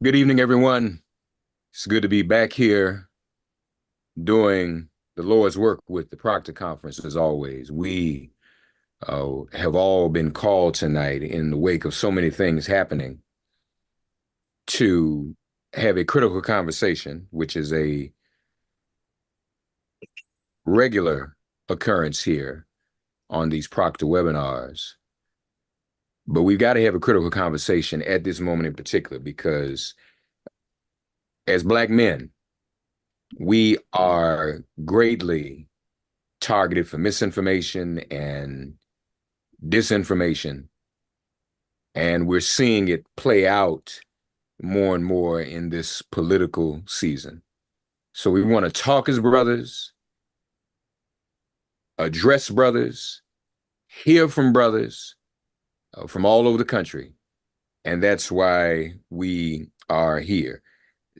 Good evening, everyone. It's good to be back here doing the Lord's work with the Proctor Conference as always. We have all been called tonight in the wake of so many things happening to have a critical conversation, which is a regular occurrence here on these Proctor webinars. But we've got to have a critical conversation at this moment in particular because as Black men, we are greatly targeted for misinformation and disinformation. And we're seeing it play out more and more in this political season. So we want to talk as brothers, address brothers, hear from brothers from all over the country. And that's why we are here.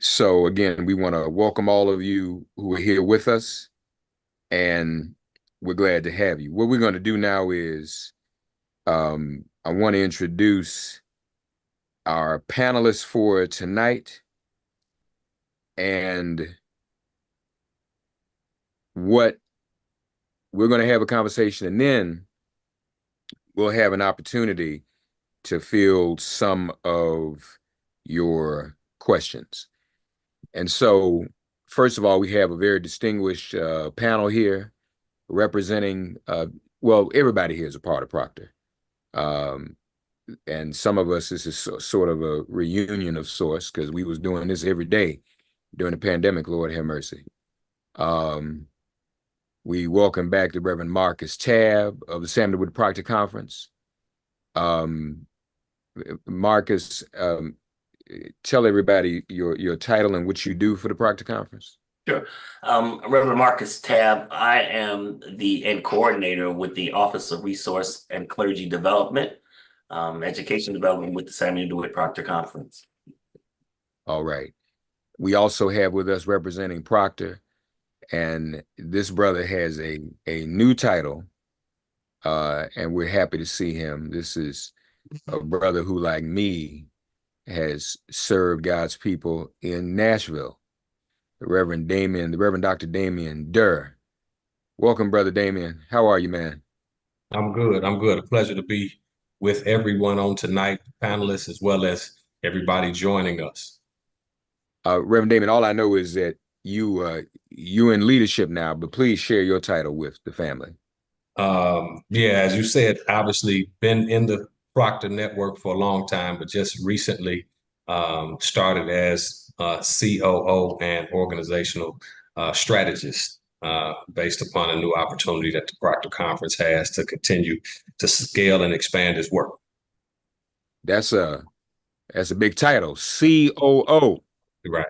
So again, we want to welcome all of you who are here with us, and we're glad to have you. What we're going to do now is I want to introduce our panelists for tonight and what we're going to have a conversation, and then we'll have an opportunity to field some of your questions. And so, first of all, we have a very distinguished panel here representing, well, everybody here is a part of Proctor. And some of us, this is sort of a reunion of sorts because we was doing this every day during the pandemic, Lord have mercy. We welcome back the Reverend Marcus Tabb of the Samuel Wood Proctor Conference. Marcus, tell everybody your title and what you do for the Proctor Conference. Sure. Reverend Marcus Tabb, I am the coordinator with the Office of Resource and Clergy Development, Education Development with the Samuel DeWitt Proctor Conference. All right. We also have with us representing Proctor, and this brother has a new title, and we're happy to see him. This is a brother who, like me, has served God's people in Nashville. The Reverend Dr. Damien Durr. Welcome, Brother Damien. How are you, man? I'm good. I'm good. A pleasure to be with everyone on tonight, panelists, as well as everybody joining us. Reverend Damien, all I know is that you in leadership now, but please share your title with the family. Yeah, as you said, obviously been in the Proctor Network for a long time, but just recently started as COO and organizational strategist based upon a new opportunity that the Proctor Conference has to continue to scale and expand its work. That's a big title, COO. Right.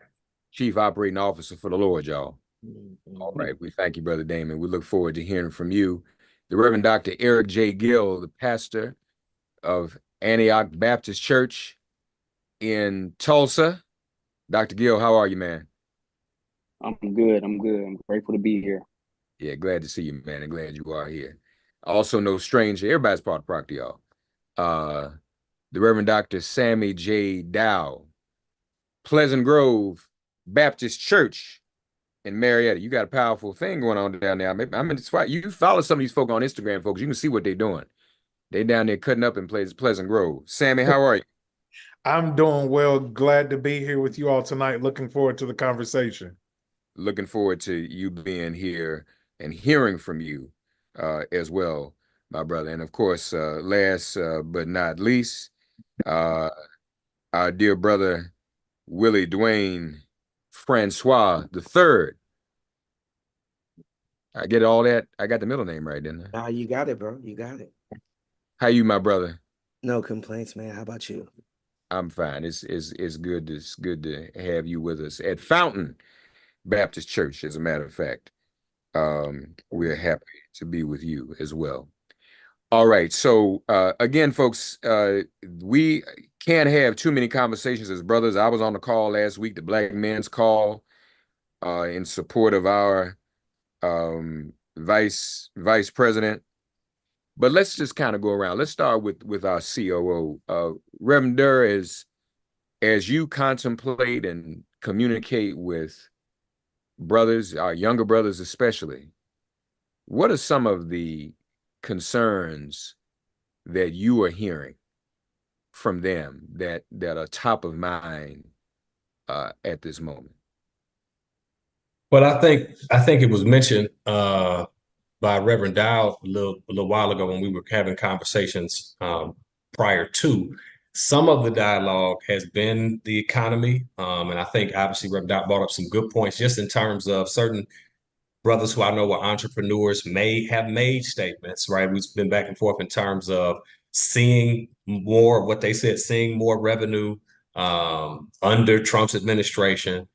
Chief Operating Officer for the Lord, y'all. All right, we thank you, Brother Damon. We look forward to hearing from you. The Reverend Dr. Eric J. Gill, the pastor of Antioch Baptist Church in Tulsa. Dr. Gill, how are you, man? I'm good. I'm grateful to be here. Yeah, glad to see you, man, and glad you are here. Also, no stranger, everybody's part of Proctor, y'all. The Reverend Dr. Sammy J. Dow, Pleasant Grove Baptist Church in Marietta. You got a powerful thing going on down there. I'm in the spot. You follow some of these folk on Instagram, folks. You can see what they're doing. They down there cutting up in Pleasant Grove. Sammy, how are you? I'm doing well. Glad to be here with you all tonight. Looking forward to the conversation. Looking forward to you being here and hearing from you as well, my brother. And of course, last but not least, our dear brother, Willie Dwayne Francois III. I get all that. I got the middle name right, didn't I? You got it, bro. You got it. How you, my brother? No complaints, man. How about you? I'm fine. It's good. It's good to have you with us at Fountain Baptist Church. As a matter of fact, we're happy to be with you as well. All right. So again, folks, we can't have too many conversations as brothers. I was on the call last week, the Black Men's Call, in support of our vice president. But let's just kind of go around. Let's start with our COO. Reverend Durr, as as you contemplate and communicate with brothers, our younger brothers especially, what are some of the concerns that you are hearing from them that are top of mind at this moment? Well, I think it was mentioned by Reverend Dow a little while ago when we were having conversations prior to. Some of the dialogue has been the economy, and I think obviously Reverend Dow brought up some good points just in terms of certain brothers who I know are entrepreneurs may have made statements, right? We've been back and forth in terms of seeing more of what they said, seeing more revenue under Trump's administration,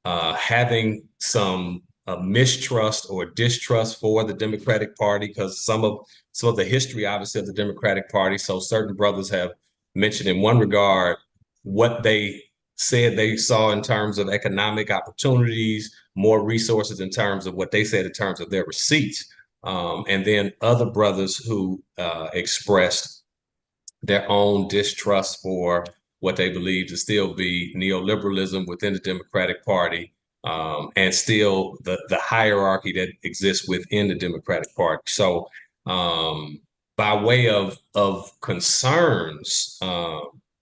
having some mistrust or distrust for the Democratic Party because some of the history, obviously, of the Democratic Party. So certain brothers have mentioned in one regard what they said they saw in terms of economic opportunities, more resources in terms of what they said in terms of their receipts. And then other brothers who expressed their own distrust for what they believe to still be neoliberalism within the Democratic Party, and still the hierarchy that exists within the Democratic Party. So by way of concerns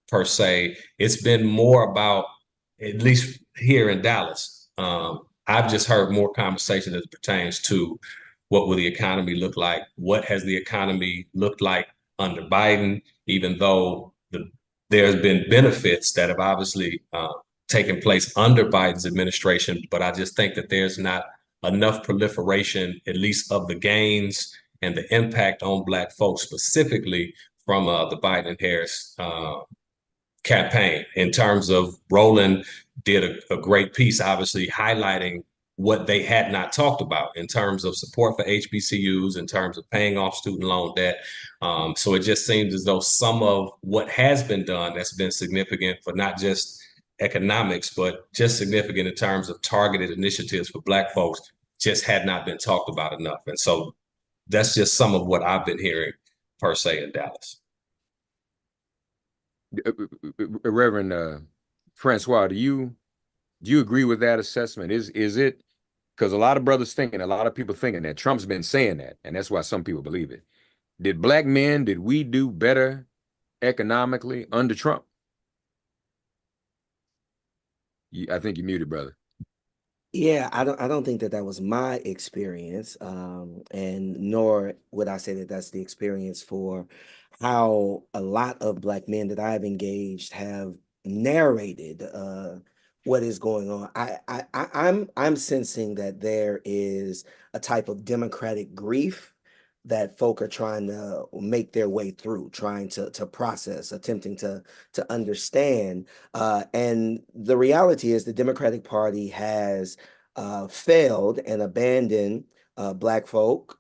per se, it's been more about, at least here in Dallas, I've just heard more conversation as it pertains to what will the economy look like? What has the economy looked like under Biden, even though there's been benefits that have obviously taken place under Biden's administration, but I just think that there's not enough proliferation, at least of the gains and the impact on Black folks specifically from the Biden and Harris campaign. In terms of Roland did a great piece, obviously highlighting what they had not talked about in terms of support for HBCUs, in terms of paying off student loan debt. So it just seems as though some of what has been done that's been significant for not just economics, but just significant in terms of targeted initiatives for Black folks just had not been talked about enough. And so that's just some of what I've been hearing per se in Dallas. Reverend Francois, do you agree with that assessment? Is it, because a lot of brothers thinking, a lot of people thinking that Trump's been saying that, and that's why some people believe it. Did Black men, did we do better economically under Trump? I think you're muted, brother. Yeah, I don't think that that was my experience, and nor would I say that that's the experience for how a lot of Black men that I've engaged have narrated what is going on. I'm sensing that there is a type of democratic grief that folk are trying to make their way through, trying to process, attempting to understand. And the reality is the Democratic Party has failed and abandoned Black folk.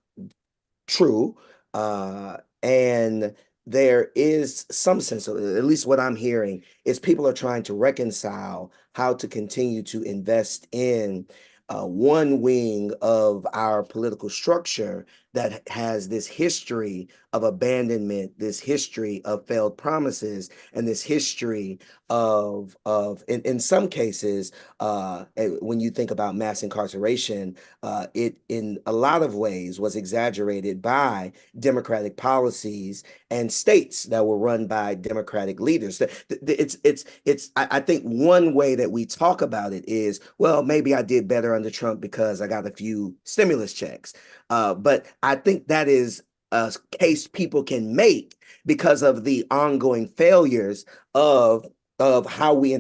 True. And there is some sense, of, at least what I'm hearing, is people are trying to reconcile how to continue to invest in one wing of our political structure that has this history of abandonment, this history of failed promises, and this history of in some cases, when you think about mass incarceration, it in a lot of ways was exaggerated by Democratic policies and states that were run by Democratic leaders. I think one way that we talk about it is, well, maybe I did better under Trump because I got a few stimulus checks. But I think that is a case people can make because of the ongoing failures of how we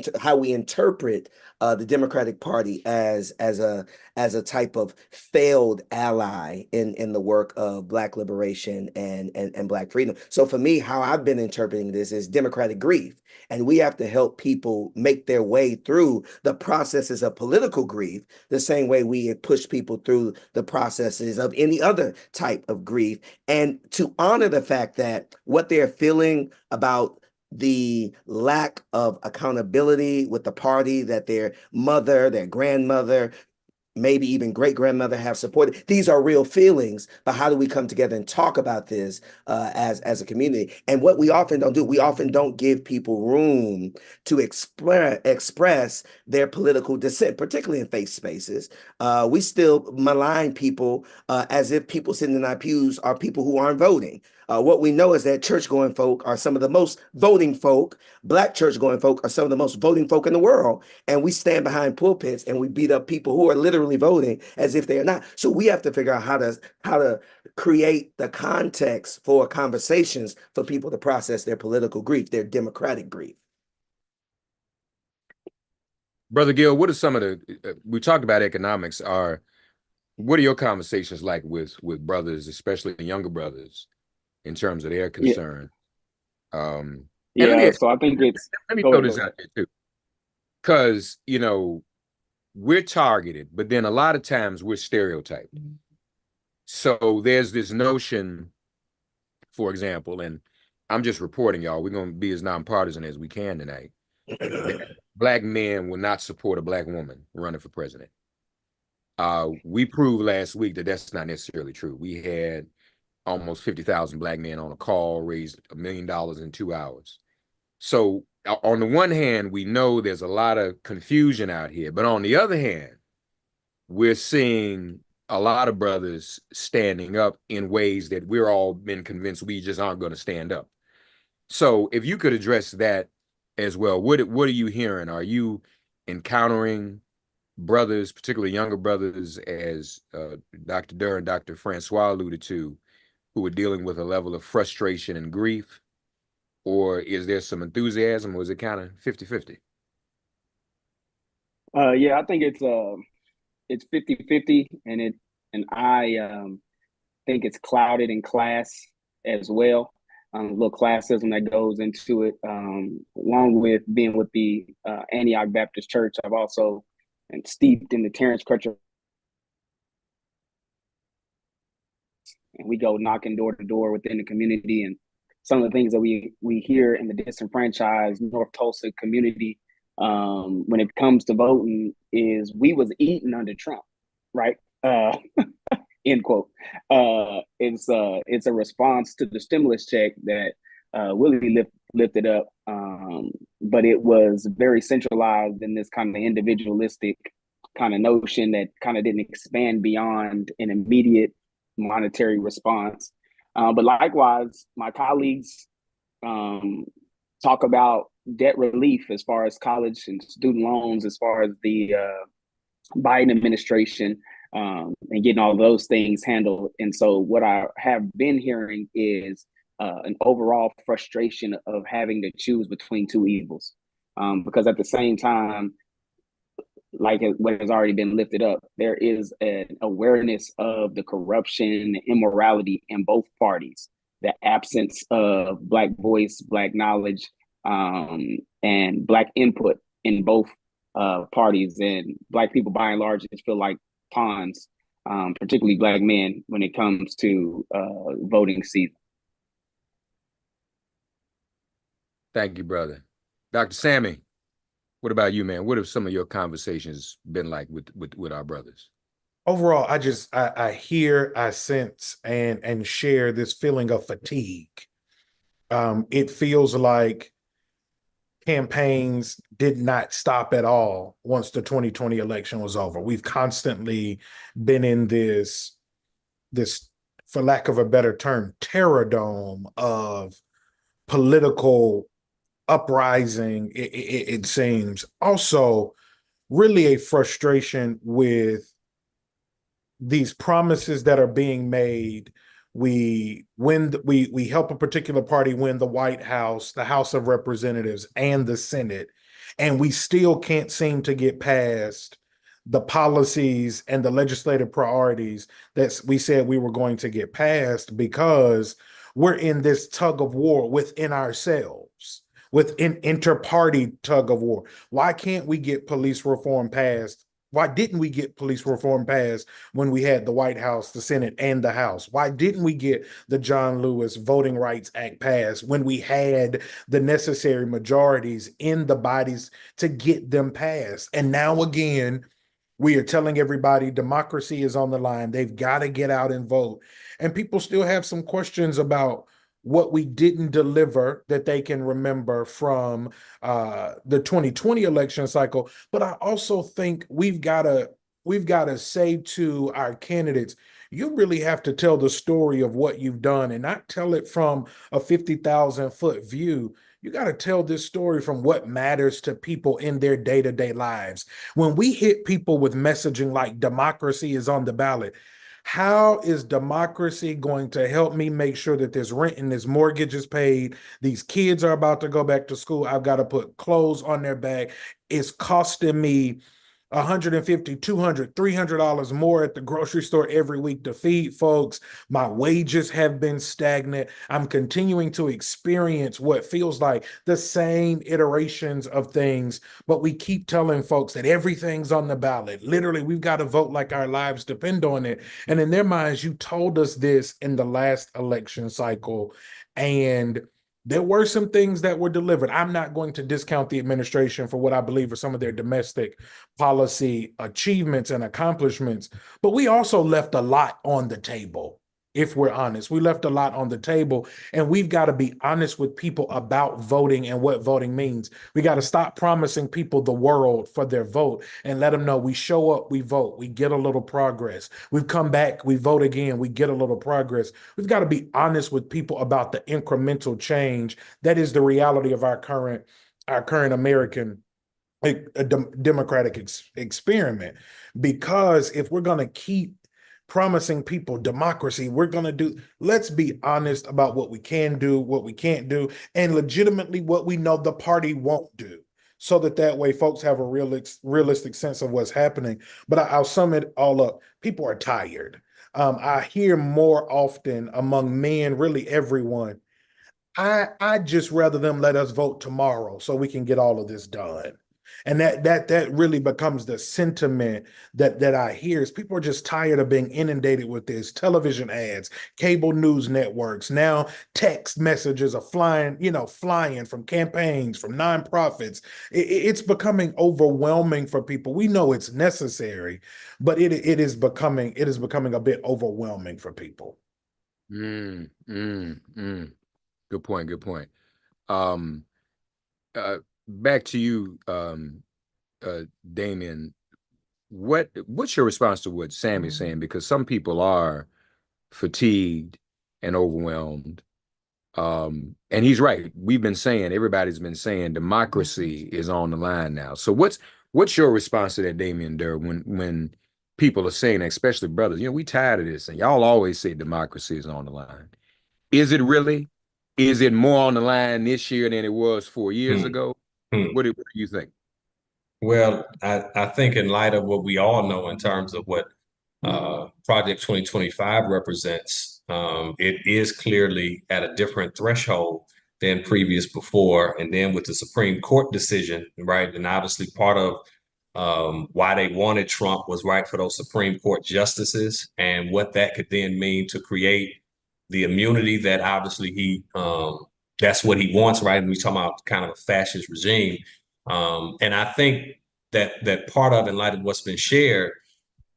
interpret the Democratic Party as a type of failed ally in the work of Black liberation and Black freedom. So for me, how I've been interpreting this is democratic grief, and we have to help people make their way through the processes of political grief the same way we push people through the processes of any other type of grief, and to honor the fact that what they're feeling about the lack of accountability with the party that their mother, their grandmother, maybe even great grandmother have supported. These are real feelings, but how do we come together and talk about this as a community? And what we often don't do, we often don't give people room to express their political dissent, particularly in faith spaces. We still malign people as if people sitting in our pews are people who aren't voting. What we know is that church-going folk are some of the most voting folk. Black church-going folk are some of the most voting folk in the world. And we stand behind pulpits and we beat up people who are literally voting as if they are not. So we have to figure out how to create the context for conversations for people to process their political grief, their democratic grief. Brother Gil, what are some of the, we talked about economics, what are your conversations like with brothers, especially younger brothers, in terms of their concern? And so I think it's, let me throw this out there too. Because, you know, we're targeted, but then a lot of times we're stereotyped. So there's this notion, for example, and I'm just reporting, y'all, we're going to be as nonpartisan as we can tonight. Black men will not support a black woman running for president. We proved last week that that's not necessarily true. We had almost 50,000 black men on a call, raised $1 million in 2 hours. So on the one hand, we know there's a lot of confusion out here, but on the other hand, we're seeing a lot of brothers standing up in ways that we're all been convinced we just aren't going to stand up. So if you could address that as well, what are you hearing? Are you encountering brothers, particularly younger brothers, as Dr. Durr and Dr. Francois alluded to, who are dealing with a level of frustration and grief? Or is there some enthusiasm, or is it kind of 50-50? I think it's 50-50, and I think it's clouded in class as well. A little classism that goes into it, along with being with the Antioch Baptist Church. I've also been steeped in the Terrence Crutcher, and we go knocking door to door within the community. And some of the things that we hear in the disenfranchised North Tulsa community when it comes to voting is we was eating under Trump, right? End quote. It's a response to the stimulus check that Willie lifted up, but it was very centralized in this kind of individualistic kind of notion that kind of didn't expand beyond an immediate monetary response. But likewise, my colleagues talk about debt relief as far as college and student loans, as far as the Biden administration, and getting all those things handled. And so what I have been hearing is an overall frustration of having to choose between two evils. Because at the same time, like what has already been lifted up, there is an awareness of the corruption and immorality in both parties, the absence of Black voice, Black knowledge, and Black input in both parties. And Black people, by and large, just feel like pawns, particularly Black men, when it comes to voting season. Thank you, brother. Dr. Sammy, what about you, man? What have some of your conversations been like with our brothers? Overall, I hear, I sense, and share this feeling of fatigue. It feels like campaigns did not stop at all once the 2020 election was over. We've constantly been in this, for lack of a better term, terror dome of political uprising, it seems. Also, really a frustration with these promises that are being made. We help a particular party win the White House, the House of Representatives, and the Senate, and we still can't seem to get past the policies and the legislative priorities that we said we were going to get past, because we're in this tug of war within ourselves, within inter-party tug of war. Why can't we get police reform passed? Why didn't we get police reform passed when we had the White House, the Senate, and the House? Why didn't we get the John Lewis Voting Rights Act passed when we had the necessary majorities in the bodies to get them passed? And now again, We are telling everybody democracy is on the line. They've got to get out and vote. And people still have some questions about what we didn't deliver that they can remember from the 2020 election cycle. But I also think we've got to say to our candidates, you really have to tell the story of what you've done and not tell it from a 50,000-foot view. You got to tell this story from what matters to people in their day-to-day lives. When we hit people with messaging like democracy is on the ballot, how is democracy going to help me make sure that this rent and this mortgage is paid? These kids are about to go back to school. I've got to put clothes on their back. It's costing me $150, $200, $300 more at the grocery store every week to feed folks. My wages have been stagnant. I'm continuing to experience what feels like the same iterations of things, but we keep telling folks that everything's on the ballot. Literally, we've got to vote like our lives depend on it. And in their minds, you told us this in the last election cycle, and there were some things that were delivered. I'm not going to discount the administration for what I believe are some of their domestic policy achievements and accomplishments, but we also left a lot on the table. If we're honest, we left a lot on the table, and we've got to be honest with people about voting and what voting means. We got to stop promising people the world for their vote and let them know we show up, we vote, we get a little progress. We've come back, we vote again, we get a little progress. We've got to be honest with people about the incremental change that is the reality of our current American democratic experiment. Because if we're going to keep promising people democracy, let's be honest about what we can do, what we can't do, and legitimately what we know the party won't do, so that way folks have a realistic sense of what's happening. But I'll sum it all up. People are tired. I hear more often among men, really everyone, I just rather them let us vote tomorrow so we can get all of this done. And that really becomes the sentiment that I hear, is people are just tired of being inundated with this television ads, cable news networks. Now text messages are flying from campaigns, from nonprofits. It's becoming overwhelming for people. We know it's necessary, but it is becoming a bit overwhelming for people. Good point. Good point. Back to you, Damien. What's your response to what Sammy's saying? Because some people are fatigued and overwhelmed. And he's right. Everybody's been saying democracy is on the line now. So what's your response to that, Damien Durr, when people are saying, especially brothers, we tired of this, and y'all always say democracy is on the line. Is it really? Is it more on the line this year than it was 4 years ago? What do you think? Well, I think in light of what we all know in terms of what Project 2025 represents, it is clearly at a different threshold than previous before. And then with the Supreme Court decision, right? And obviously part of why they wanted Trump was right for those Supreme Court justices, and what that could then mean to create the immunity that obviously that's what he wants, right? And we talking about kind of a fascist regime. And I think that part of, in light of what's been shared,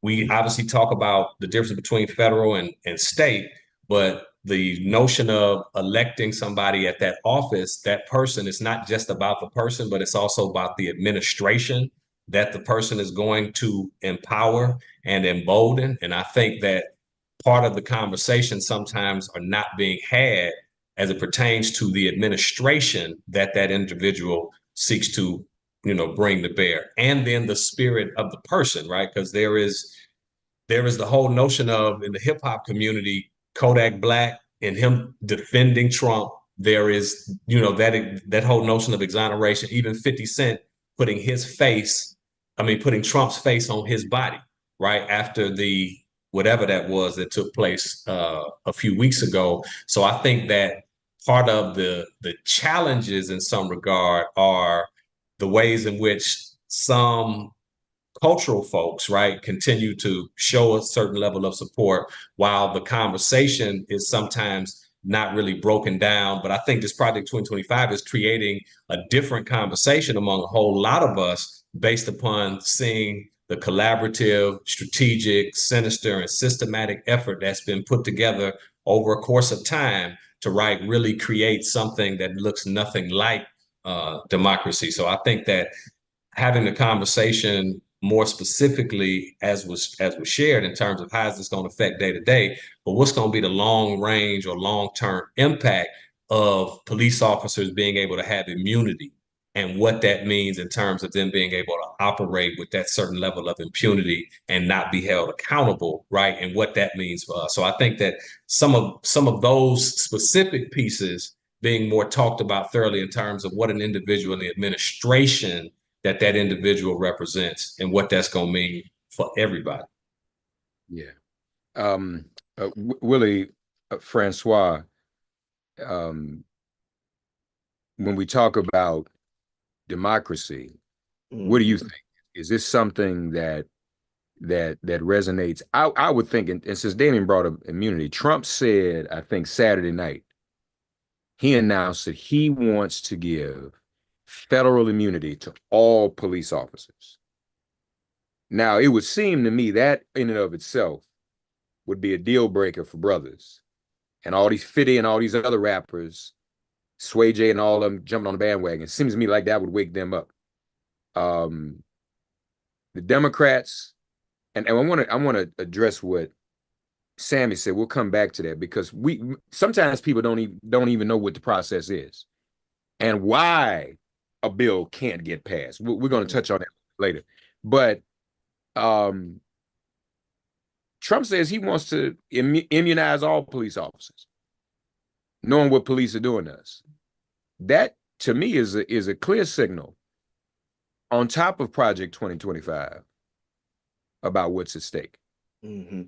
we obviously talk about the difference between federal and state, but the notion of electing somebody at that office, that person, is not just about the person, but it's also about the administration that the person is going to empower and embolden. And I think that part of the conversation sometimes are not being had as it pertains to the administration that individual seeks to bring to bear, and then the spirit of the person, right? Because there is the whole notion of, in the hip hop community, Kodak Black and him defending Trump. There is that whole notion of exoneration. Even 50 Cent putting Trump's face on his body, right, after the whatever that was that took place a few weeks ago. So I think that part of the challenges in some regard are the ways in which some cultural folks, right, continue to show a certain level of support, while the conversation is sometimes not really broken down. But I think this Project 2025 is creating a different conversation among a whole lot of us based upon seeing the collaborative, strategic, sinister, and systematic effort that's been put together over a course of time to really create something that looks nothing like democracy. So I think that having the conversation more specifically, as was shared, in terms of how is this going to affect day to day, but what's going to be the long range or long term impact of police officers being able to have immunity, and what that means in terms of them being able to operate with that certain level of impunity and not be held accountable, right? And what that means for us. So I think that some of those specific pieces being more talked about thoroughly in terms of what an individual in the administration that individual represents and what that's going to mean for everybody. Yeah. Willie, Francois, when we talk about democracy, what do you think? Is this something that resonates? I would think, and since Damien brought up immunity, Trump said, I think Saturday night, he announced that he wants to give federal immunity to all police officers. Now, it would seem to me that in and of itself would be a deal breaker for brothers. And all these 50 and all these other rappers, Sway J and all of them jumping on the bandwagon. It seems to me like that would wake them up. The Democrats, and I want to address what Sammy said. We'll come back to that, because sometimes people don't even know what the process is and why a bill can't get passed. We're going to touch on that later. But Trump says he wants to immunize all police officers, knowing what police are doing to us. That, to me, is a clear signal on top of Project 2025 about what's at stake. Mm-hmm.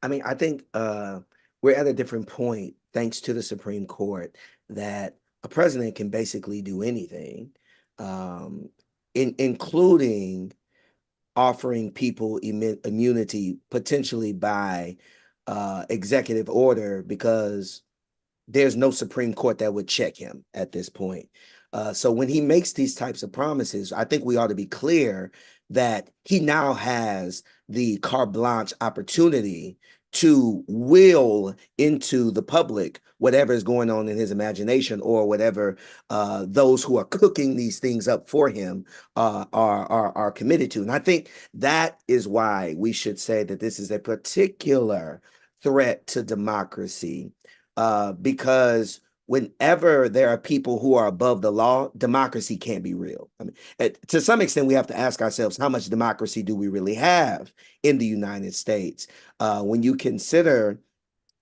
I mean, I think we're at a different point, thanks to the Supreme Court, that a president can basically do anything, including offering people immunity potentially by executive order, because there's no Supreme Court that would check him at this point. So when he makes these types of promises, I think we ought to be clear that he now has the carte blanche opportunity to will into the public whatever is going on in his imagination, or whatever those who are cooking these things up for him are committed to. And I think that is why we should say that this is a particular threat to democracy, because whenever there are people who are above the law, democracy can't be real. I mean, to some extent, we have to ask ourselves, how much democracy do we really have in the United States? When you consider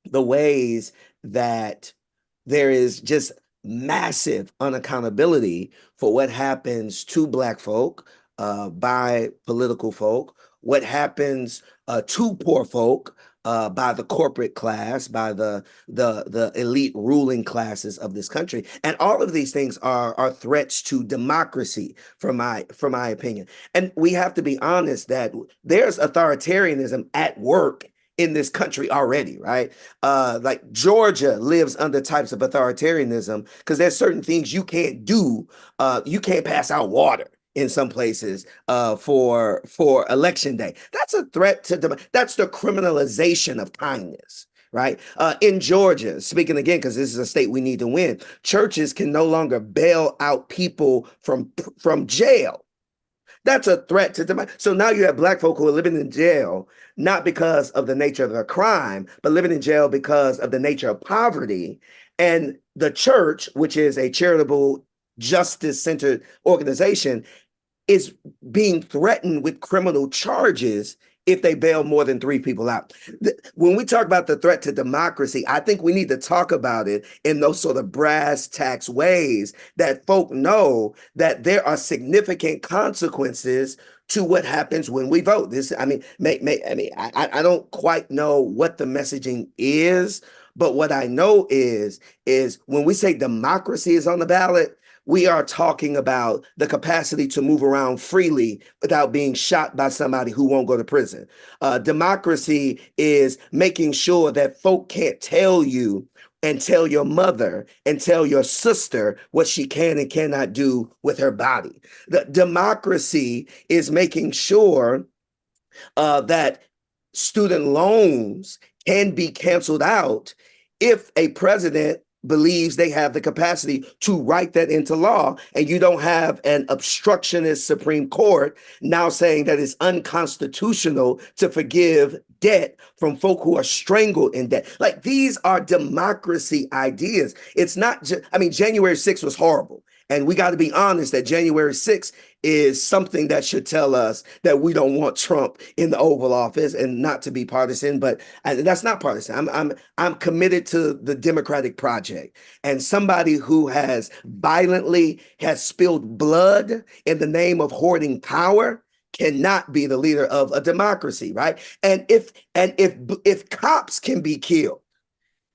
the ways that there is just massive unaccountability for what happens to Black folk by political folk, what happens to poor folk by the corporate class, by the elite ruling classes of this country. And all of these things are threats to democracy, from my opinion. And we have to be honest that there's authoritarianism at work in this country already, right? Like Georgia lives under types of authoritarianism because there's certain things you can't do. You can't pass out water in some places for election day. That's a threat to that's the criminalization of kindness, right? In Georgia, speaking again, because this is a state we need to win, churches can no longer bail out people from jail. That's a threat to democracy. So now you have Black folk who are living in jail, not because of the nature of their crime, but living in jail because of the nature of poverty. And the church, which is a charitable, justice-centered organization, is being threatened with criminal charges if they bail more than 3 people out. When we talk about the threat to democracy, I think we need to talk about it in those sort of brass tacks ways that folk know that there are significant consequences to what happens when we vote. This, I mean, I don't quite know what the messaging is, but what I know is when we say democracy is on the ballot, we are talking about the capacity to move around freely without being shot by somebody who won't go to prison. Democracy is making sure that folk can't tell you and tell your mother and tell your sister what she can and cannot do with her body. The democracy is making sure that student loans can be canceled out if a president believes they have the capacity to write that into law, and you don't have an obstructionist Supreme Court now saying that it's unconstitutional to forgive debt from folk who are strangled in debt. Like, these are democracy ideas. It's not just, I mean, January 6th was horrible. And we got to be honest that January 6th is something that should tell us that we don't want Trump in the Oval Office, and not to be partisan, but that's not partisan. I'm committed to the Democratic project, and somebody who has violently has spilled blood in the name of hoarding power cannot be the leader of a democracy, right? And if cops can be killed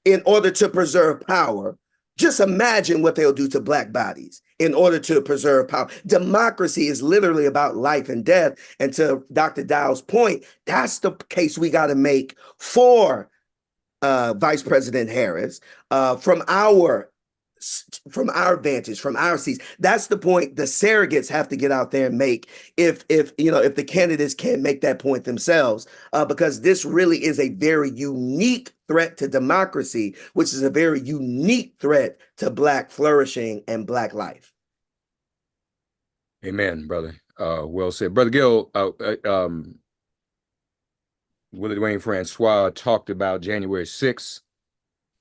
in order to preserve power, just imagine what they'll do to Black bodies in order to preserve power. Democracy is literally about life and death. And to Dr. Dow's point, that's the case we got to make for Vice President Harris from our vantage, from our seats. That's the point the surrogates have to get out there and make if the candidates can't make that point themselves, because this really is a very unique threat to democracy, which is a very unique threat to Black flourishing and Black life. Amen, brother. Well said. Brother Gill, Willie Dwayne Francois talked about January 6th.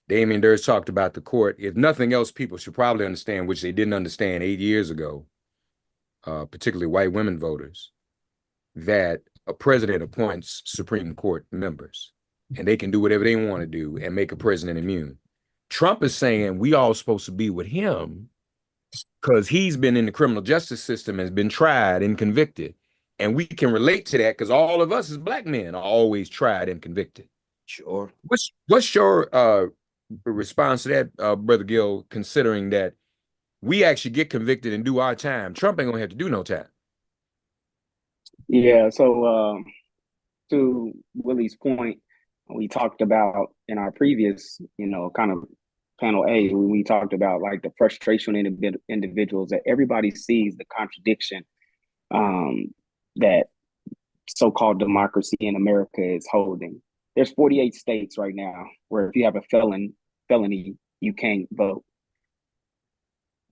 Damian Durst talked about the court. If nothing else, people should probably understand, which they didn't understand 8 years ago, particularly white women voters, that a president appoints Supreme Court members, and they can do whatever they want to do and make a president immune. Trump is saying we all supposed to be with him because he's been in the criminal justice system, has been tried and convicted. And we can relate to that because all of us as Black men are always tried and convicted. Sure. What's your response to that, Brother Gill, considering that we actually get convicted and do our time? Trump ain't gonna have to do no time. Yeah, so to Willie's point, we talked about in our previous, kind of panel A, when we talked about like the frustration in individuals, that everybody sees the contradiction that so-called democracy in America is holding. There's 48 states right now where if you have a felony, you can't vote.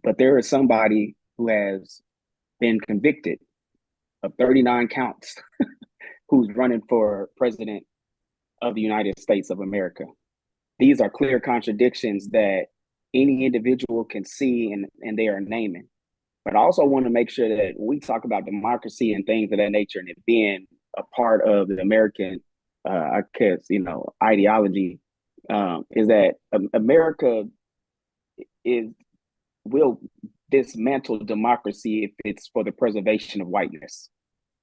But there is somebody who has been convicted of 39 counts who's running for president of the United States of America. These are clear contradictions that any individual can see and they are naming. But I also want to make sure that when we talk about democracy and things of that nature and it being a part of the American, ideology, is that America will dismantle democracy if it's for the preservation of whiteness.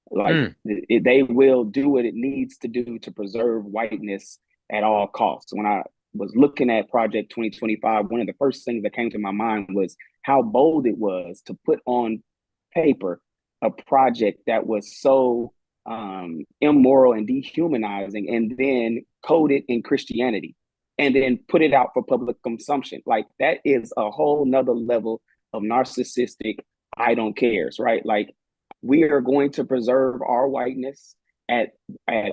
Like they will do what it needs to do to preserve whiteness at all costs. When I was looking at Project 2025, one of the first things that came to my mind was how bold it was to put on paper a project that was so immoral and dehumanizing, and then code it in Christianity and then put it out for public consumption. Like, that is a whole nother level of narcissistic I don't cares, right? Like, we are going to preserve our whiteness at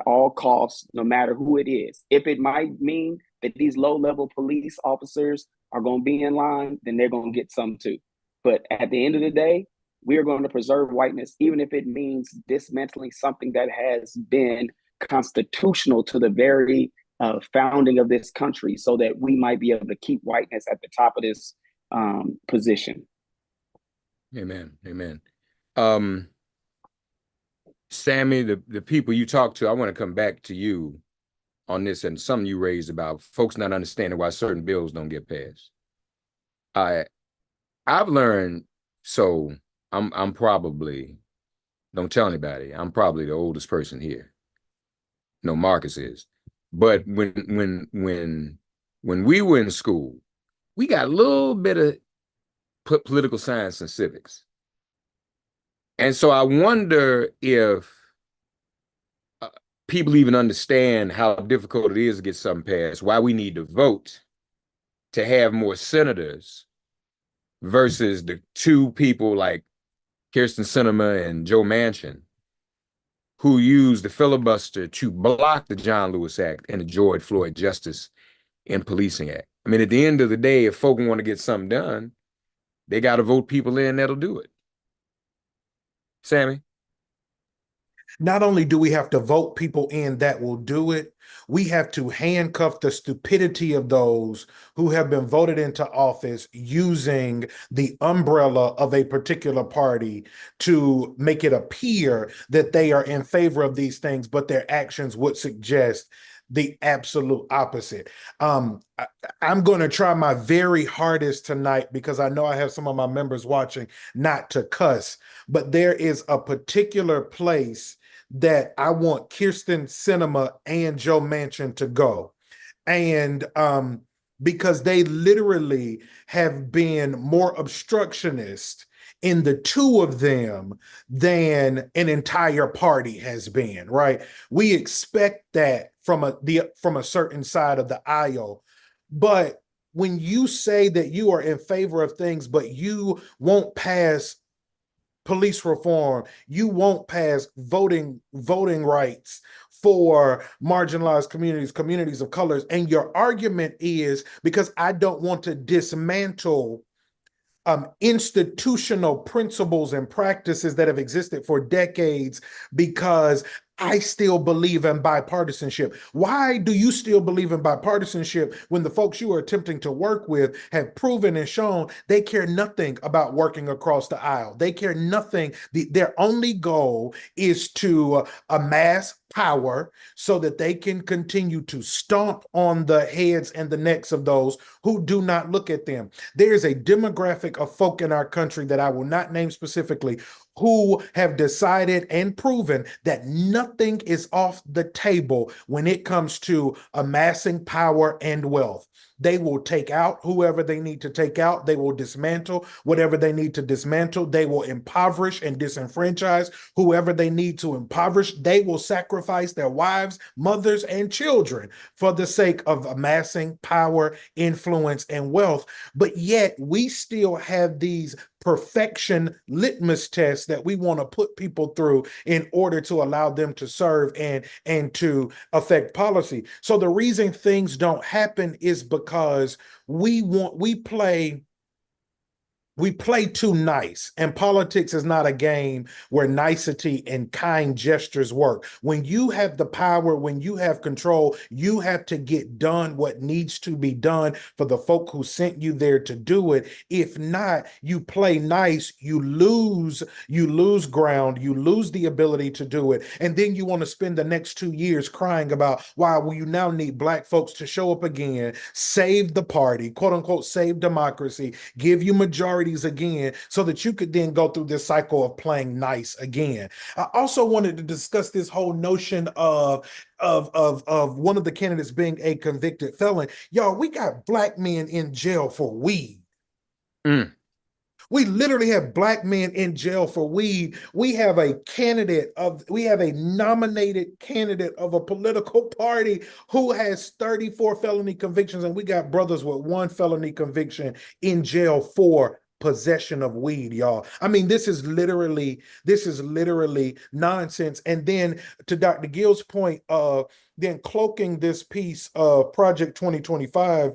all costs, no matter who it is. If it might mean that these low-level police officers are going to be in line, then they're going to get some too. But at the end of the day, we are going to preserve whiteness, even if it means dismantling something that has been constitutional to the very founding of this country, so that we might be able to keep whiteness at the top of this position. Amen. Amen. Sammy, the people you talk to, I want to come back to you on this and something you raised about folks not understanding why certain bills don't get passed. I've learned, so I'm probably, don't tell anybody, I'm probably the oldest person here. No, Marcus is. But when we were in school, we got a little bit of political science and civics. And so I wonder if people even understand how difficult it is to get something passed, why we need to vote to have more senators versus the two people like Kirsten Sinema and Joe Manchin who used the filibuster to block the John Lewis Act and the George Floyd Justice and Policing Act. I mean, at the end of the day, if folk want to get something done, they got to vote people in that'll do it. Sammy? Not only do we have to vote people in that will do it, we have to handcuff the stupidity of those who have been voted into office using the umbrella of a particular party to make it appear that they are in favor of these things, but their actions would suggest the absolute opposite. I'm going to try my very hardest tonight, because I know I have some of my members watching, not to cuss, but there is a particular place that I want Kirsten Sinema and Joe Manchin to go. And because they literally have been more obstructionist in the two of them than an entire party has been, right? We expect that from a certain side of the aisle. But when you say that you are in favor of things, but you won't pass police reform, you won't pass voting rights for marginalized communities of colors, and your argument is because I don't want to dismantle institutional principles and practices that have existed for decades, because I still believe in bipartisanship. Why do you still believe in bipartisanship when the folks you are attempting to work with have proven and shown they care nothing about working across the aisle? They care nothing. Their only goal is to amass power so that they can continue to stomp on the heads and the necks of those who do not look at them. There is a demographic of folk in our country that I will not name specifically who have decided and proven that nothing is off the table when it comes to amassing power and wealth. They will take out whoever they need to take out. They will dismantle whatever they need to dismantle. They will impoverish and disenfranchise whoever they need to impoverish. They will sacrifice their wives, mothers, and children for the sake of amassing power, influence, and wealth. But yet we still have these perfection litmus tests that we want to put people through in order to allow them to serve and to affect policy. So the reason things don't happen is because we play too nice, and politics is not a game where nicety and kind gestures work. When you have the power, when you have control, you have to get done what needs to be done for the folk who sent you there to do it. If not, you play nice, you lose ground, you lose the ability to do it. And then you want to spend the next 2 years crying about why you now need Black folks to show up again, save the party, quote unquote, save democracy, give you majority again, so that you could then go through this cycle of playing nice again. I also wanted to discuss this whole notion of one of the candidates being a convicted felon. Y'all, we got Black men in jail for weed. We literally have Black men in jail for weed. We have a nominated candidate of a political party who has 34 felony convictions, and we got brothers with 1 felony conviction in jail for possession of weed, y'all. I mean, this is literally nonsense. And then to Dr. Gill's point of then cloaking this piece of Project 2025,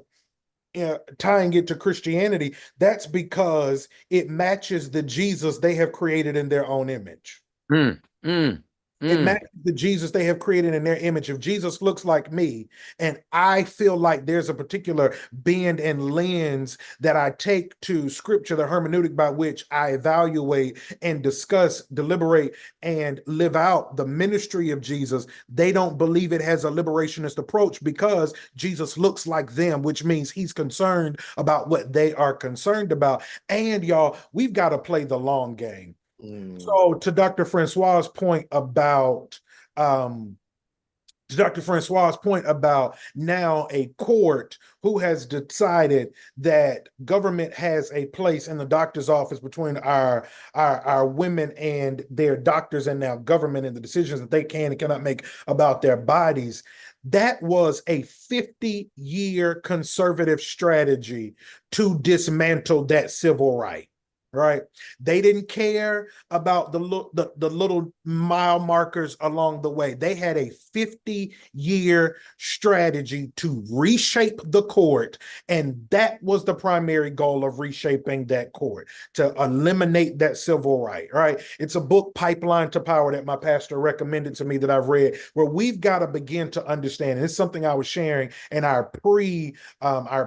tying it to Christianity, that's because it matches the Jesus they have created in their own image. It matches the Jesus they have created in their image. If Jesus looks like me, and I feel like there's a particular bend and lens that I take to scripture, the hermeneutic by which I evaluate and discuss, deliberate, and live out the ministry of Jesus, they don't believe it has a liberationist approach because Jesus looks like them, which means he's concerned about what they are concerned about. And y'all, we've got to play the long game. So to Dr. Francois's point about now a court who has decided that government has a place in the doctor's office between our women and their doctors, and now government and the decisions that they can and cannot make about their bodies. That was a 50-year conservative strategy to dismantle that civil right. right? They didn't care about the little mile markers along the way. They had a 50-year strategy to reshape the court, and that was the primary goal of reshaping that court, to eliminate that civil right? It's a book, Pipeline to Power, that my pastor recommended to me that I've read, where we've got to begin to understand, and it's something I was sharing in our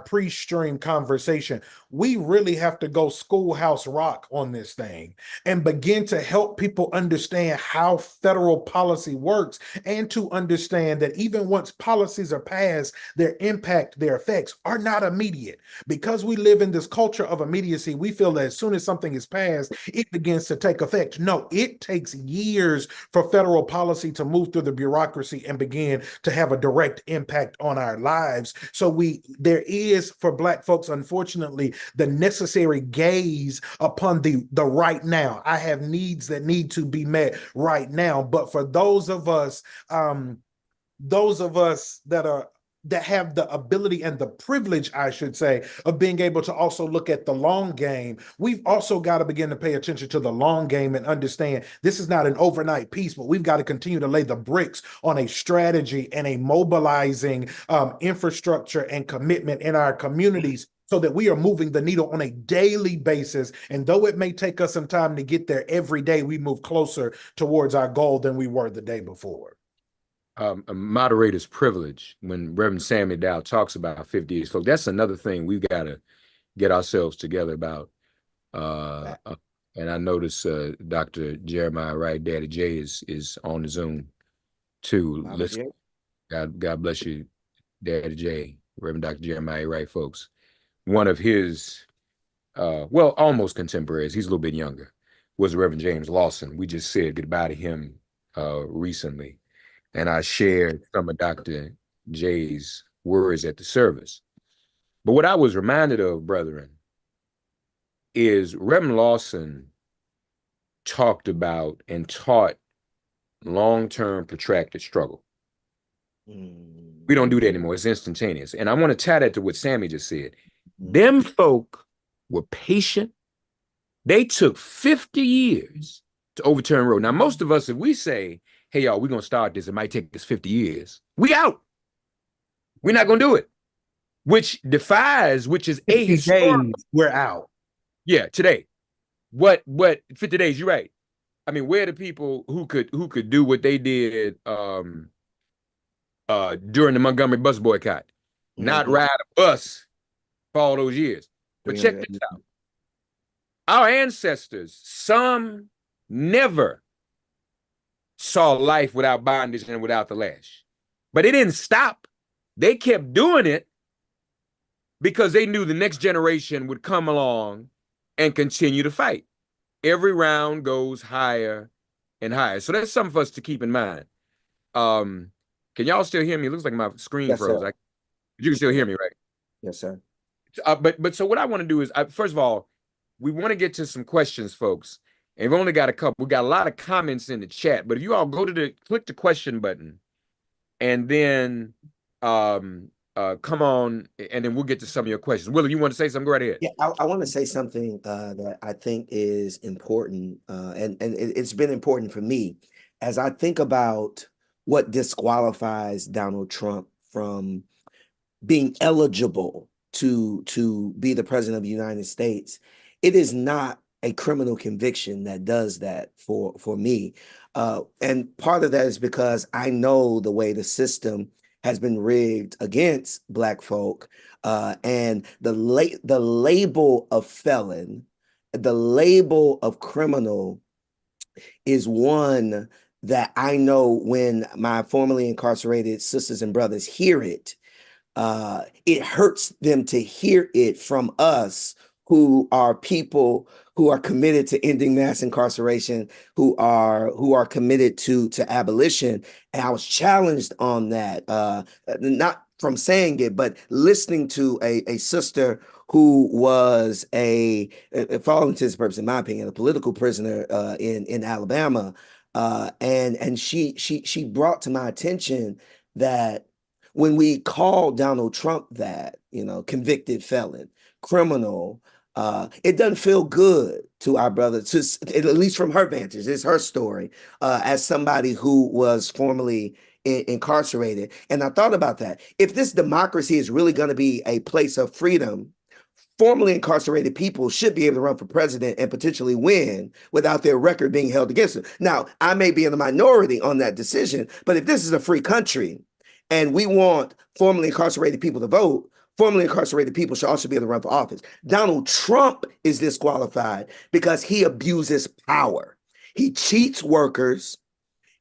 pre-stream conversation. We really have to go schoolhouse rock on this thing and begin to help people understand how federal policy works, and to understand that even once policies are passed, their impact, their effects are not immediate. Because we live in this culture of immediacy, we feel that as soon as something is passed, it begins to take effect. No, it takes years for federal policy to move through the bureaucracy and begin to have a direct impact on our lives. So there is, for Black folks, unfortunately, the necessary gaze upon the right now. I have needs that need to be met right now. But for those of us that have the ability and the privilege, I should say, of being able to also look at the long game, we've also got to begin to pay attention to the long game and understand this is not an overnight piece, but we've got to continue to lay the bricks on a strategy and a mobilizing infrastructure and commitment in our communities, so that we are moving the needle on a daily basis. And though it may take us some time to get there, every day we move closer towards our goal than we were the day before. A moderator's privilege. When Reverend Sammy Dow talks about 50 years, folks, that's another thing we've got to get ourselves together about. And I notice Dr. Jeremiah Wright, Daddy J, is on the Zoom too. Listen, God bless you, Daddy J, Reverend Dr. Jeremiah Wright, folks. One of his, well, almost contemporaries, he's a little bit younger, was Reverend James Lawson. We just said goodbye to him recently. And I shared some of Dr. J's words at the service. But what I was reminded of, brethren, is Reverend Lawson talked about and taught long-term protracted struggle. We don't do that anymore. It's instantaneous. And I want to tie that to what Sammy just said. Them folk were patient. They took 50 years to overturn Roe. Now, most of us, if we say, hey, y'all, we're going to start this, it might take us 50 years, we out. We're not going to do it, which is a historical. We're out. Yeah, today. What 50 days, you're right. I mean, where are the people who could do what they did during the Montgomery bus boycott? Not ride a bus for all those years. But check this out. Our ancestors, some never saw life without bondage and without the lash. But it didn't stop. They kept doing it because they knew the next generation would come along and continue to fight. Every round goes higher and higher. So that's something for us to keep in mind. Can y'all still hear me? It looks like my screen froze. You can still hear me, right? Yes, sir. But so what I want to do is, first of all, we want to get to some questions, folks. And we've only got a couple. We got a lot of comments in the chat. But if you all go to click the question button, and then come on, and then we'll get to some of your questions. Willie, you want to say something? Go right ahead. Yeah, I want to say something that I think is important, and it's been important for me as I think about what disqualifies Donald Trump from being eligible to be the president of the United States. It is not a criminal conviction that does that for me. And part of that is because I know the way the system has been rigged against Black folk, and the label of felon, the label of criminal is one that I know when my formerly incarcerated sisters and brothers hear it, it hurts them to hear it from us who are people who are committed to ending mass incarceration, who are committed to abolition. And I was challenged on that, not from saying it, but listening to a sister who was for all intents and purposes, in my opinion, a political prisoner in Alabama, and she brought to my attention that when we call Donald Trump that, convicted felon, criminal, It doesn't feel good to our brother, at least from her vantage. It's her story as somebody who was formerly incarcerated. And I thought about that. If this democracy is really going to be a place of freedom, formerly incarcerated people should be able to run for president and potentially win without their record being held against them. Now, I may be in the minority on that decision, but if this is a free country and we want formerly incarcerated people to vote, formerly incarcerated people should also be able to run for office. Donald Trump is disqualified because he abuses power. He cheats workers.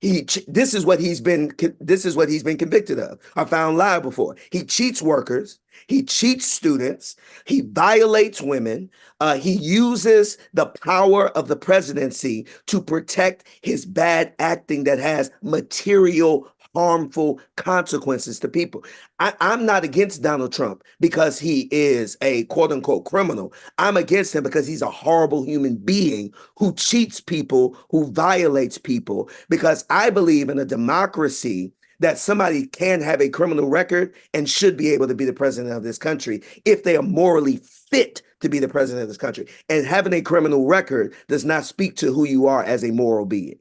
This is what he's been convicted of. I found liable for. He cheats workers. He cheats students. He violates women. He uses the power of the presidency to protect his bad acting that has material, harmful consequences to people. I'm not against Donald Trump because he is a quote unquote criminal. I'm against him because he's a horrible human being who cheats people, who violates people, because I believe in a democracy that somebody can have a criminal record and should be able to be the president of this country if they are morally fit to be the president of this country. And having a criminal record does not speak to who you are as a moral being.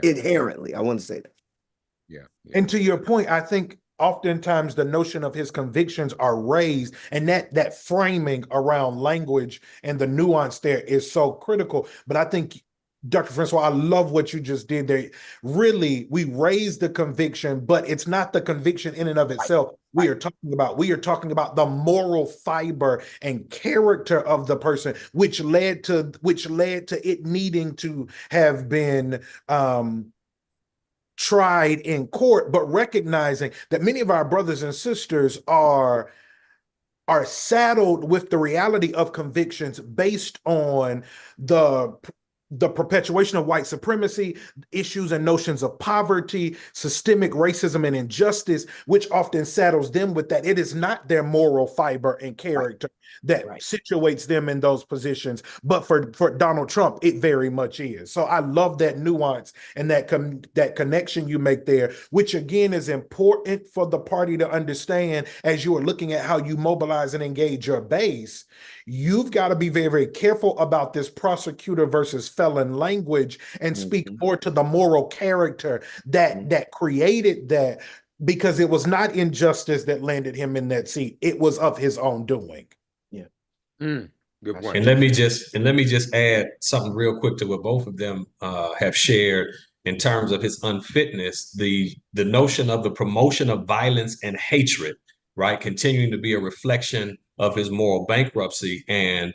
Inherently, I want to say that. And to your point, I think oftentimes the notion of his convictions are raised, and that framing around language and the nuance there is so critical. But I think, Dr. Francois, I love what you just did there. Really, we raise the conviction, but it's not the conviction in and of itself. We are talking about the moral fiber and character of the person, which led to it needing to have been tried in court, but recognizing that many of our brothers and sisters are saddled with the reality of convictions based on the perpetuation of white supremacy, issues and notions of poverty, systemic racism and injustice, which often saddles them with that. It is not their moral fiber and character that situates them in those positions. But for Donald Trump, it very much is. So I love that nuance and that connection you make there, which again is important for the party to understand as you are looking at how you mobilize and engage your base. You've got to be very, very careful about this prosecutor versus felon language and speak more to the moral character that created that, because it was not injustice that landed him in that seat. It was of his own doing. Good point. And let me just add something real quick to what both of them have shared in terms of his unfitness. The notion of the promotion of violence and hatred, right, continuing to be a reflection of his moral bankruptcy. And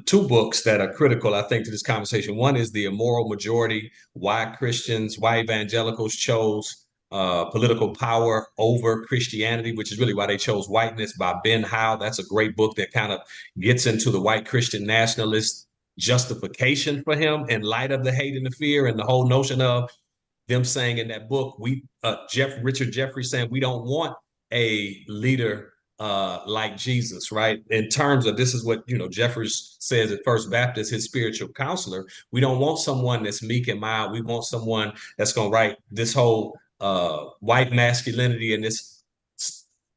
two books that are critical, I think, to this conversation. One is The Immoral Majority: Why Evangelicals Chose Political Power Over Christianity, which is really why they chose whiteness, by Ben Howe. That's a great book that kind of gets into the white Christian nationalist justification for him in light of the hate and the fear, and the whole notion of them saying in that book, Richard Jeffrey saying, we don't want a leader like Jesus, right? In terms of, this is what, Jeffers says at First Baptist, his spiritual counselor. We don't want someone that's meek and mild. We want someone that's going to write this whole white masculinity and this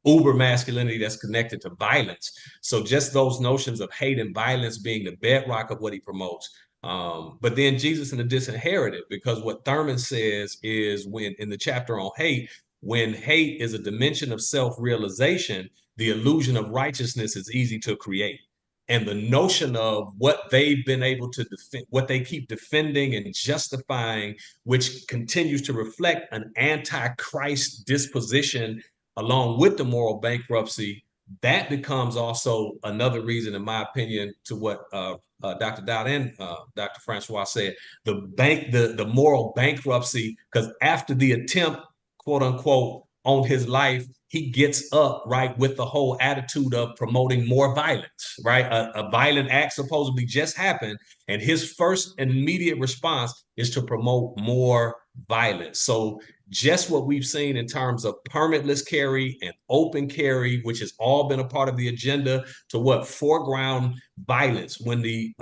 uber masculinity that's connected to violence. So just those notions of hate and violence being the bedrock of what he promotes. But then Jesus and the disinherited, because what Thurman says is, when in the chapter on hate, when hate is a dimension of self-realization, the illusion of righteousness is easy to create. And the notion of what they've been able to defend, what they keep defending and justifying, which continues to reflect an anti-Christ disposition along with the moral bankruptcy, that becomes also another reason, in my opinion, to what Dr. Dowd and Dr. Francois said, the moral bankruptcy, because after the attempt, quote unquote, on his life, he gets up, right, with the whole attitude of promoting more violence, right? A violent act supposedly just happened, and his first immediate response is to promote more violence. So just what we've seen in terms of permitless carry and open carry, which has all been a part of the agenda, to what foreground violence. When the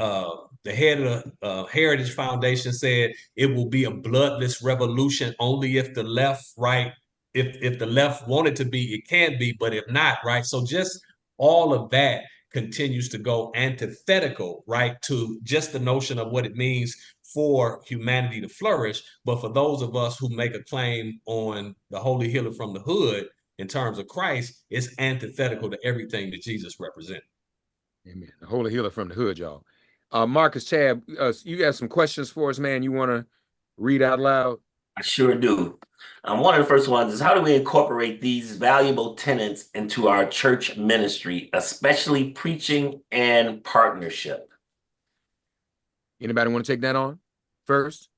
head of the Heritage Foundation said it will be a bloodless revolution only if the left, right, if the left wanted to be, it can be, but if not, right? So just all of that continues to go antithetical, right, to just the notion of what it means for humanity to flourish. But for those of us who make a claim on the holy healer from the hood in terms of Christ, it's antithetical to everything that Jesus represented. Amen. The holy healer from the hood, y'all. Marcus Tab, you got some questions for us, man. You want to read out loud? I sure do. One of the first ones is, how do we incorporate these valuable tenets into our church ministry, especially preaching and partnership? Anybody want to take that on first?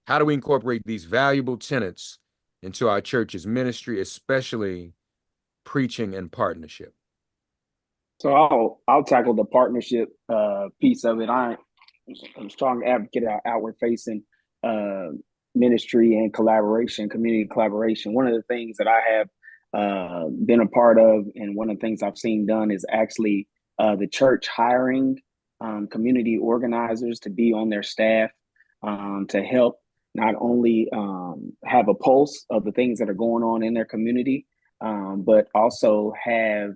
How do we incorporate these valuable tenets into our church's ministry, especially preaching and partnership? So I'll tackle the partnership piece of it. I'm a strong advocate of outward facing ministry and collaboration, community collaboration. One of the things that I have been a part of, and one of the things I've seen done, is actually the church hiring community organizers to be on their staff to help not only have a pulse of the things that are going on in their community, but also have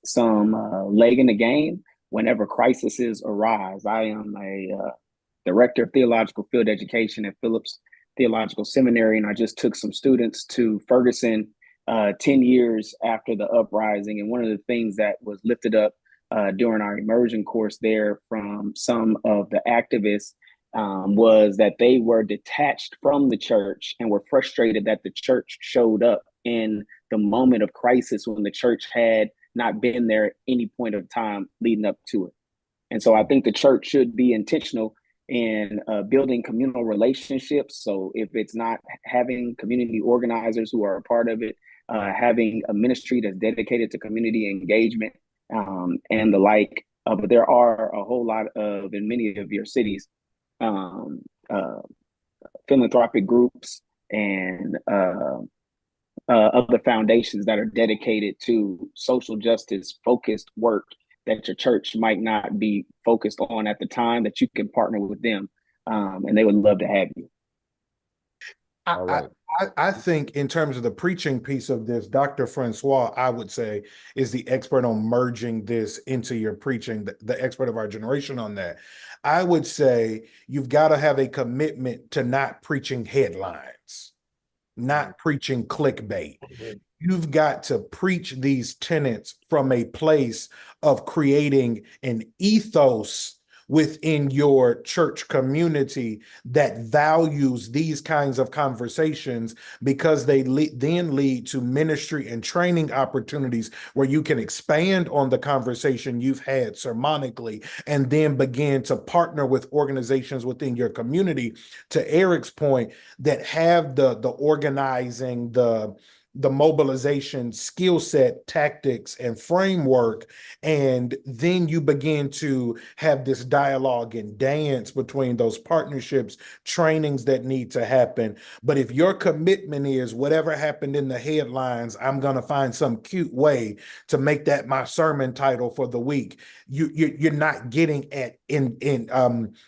some leg in the game whenever crises arise. I am a director of theological field education at Phillips Theological Seminary, and I just took some students to Ferguson 10 years after the uprising. And one of the things that was lifted up during our immersion course there from some of the activists was that they were detached from the church and were frustrated that the church showed up in the moment of crisis when the church had not been there at any point of time leading up to it. And so I think the church should be intentional in building communal relationships. So if it's not having community organizers who are a part of it, having a ministry that's dedicated to community engagement and the like. But there are a whole lot of, in many of your cities, philanthropic groups and other foundations that are dedicated to social justice focused work that your church might not be focused on at the time, that you can partner with them, and they would love to have you. All right. I think in terms of the preaching piece of this, Dr. Francois, I would say, is the expert on merging this into your preaching, the expert of our generation on that. I would say you've got to have a commitment to not preaching headlines, not preaching clickbait. You've got to preach these tenets from a place of creating an ethos within your church community that values these kinds of conversations, because they then lead to ministry and training opportunities where you can expand on the conversation you've had sermonically and then begin to partner with organizations within your community, to Eric's point, that have the organizing, the mobilization skill set, tactics, and framework. And then you begin to have this dialogue and dance between those partnerships, trainings that need to happen. But if your commitment is whatever happened in the headlines, I'm going to find some cute way to make that my sermon title for the week, you're not getting at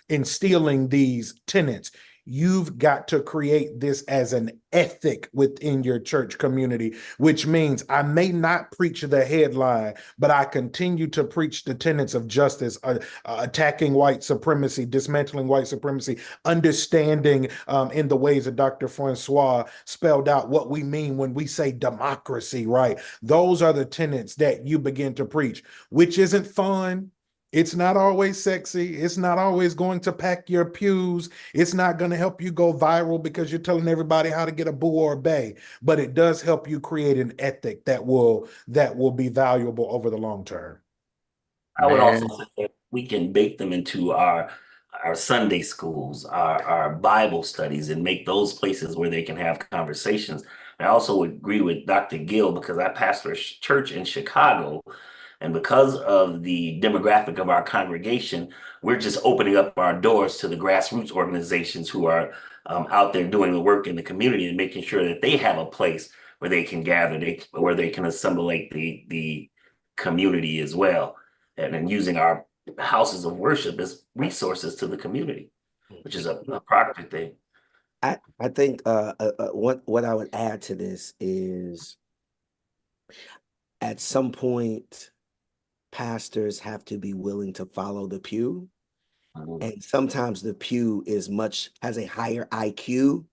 instilling these tenets. You've got to create this as an ethic within your church community, which means I may not preach the headline, but I continue to preach the tenets of justice, attacking white supremacy, dismantling white supremacy, understanding in the ways that Dr. Francois spelled out what we mean when we say democracy, right? Those are the tenets that you begin to preach, which isn't fun. It's not always sexy. It's not always going to pack your pews. It's not going to help you go viral because you're telling everybody how to get a boo or a bae, but it does help you create an ethic that will be valuable over the long term. I would also say that we can bake them into our Sunday schools, our Bible studies, and make those places where they can have conversations. I also would agree with Dr. Gill, because I pastor a church in Chicago, and because of the demographic of our congregation, we're just opening up our doors to the grassroots organizations who are out there doing the work in the community and making sure that they have a place where they can gather, where they can assimilate the community as well, and then using our houses of worship as resources to the community, which is a product thing. I think what I would add to this is, at some point, pastors have to be willing to follow the pew. Mhm. And sometimes the pew has a higher IQ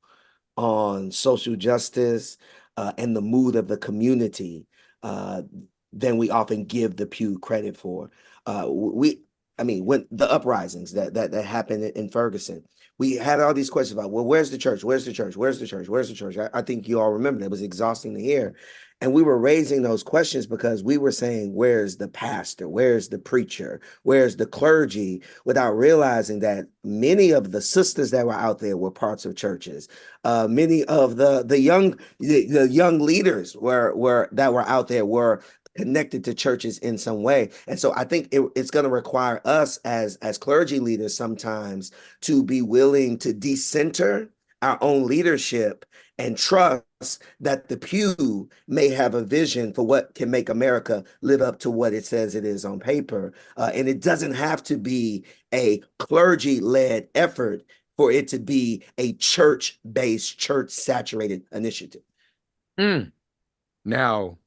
on social justice and the mood of the community uh, than we often give the pew credit for. When the uprisings that happened in Ferguson, we had all these questions about, well, where's the church? Where's the church? Where's the church? Where's the church? I think you all remember that. It was exhausting to hear. And we were raising those questions because we were saying, where's the pastor? Where's the preacher? Where's the clergy? Without realizing that many of the sisters that were out there were parts of churches. Many of the young leaders that were out there were connected to churches in some way. And so I think it's going to require us as clergy leaders sometimes to be willing to decenter our own leadership and trust that the pew may have a vision for what can make America live up to what it says it is on paper. And it doesn't have to be a clergy-led effort for it to be a church-based, church-saturated initiative. Now,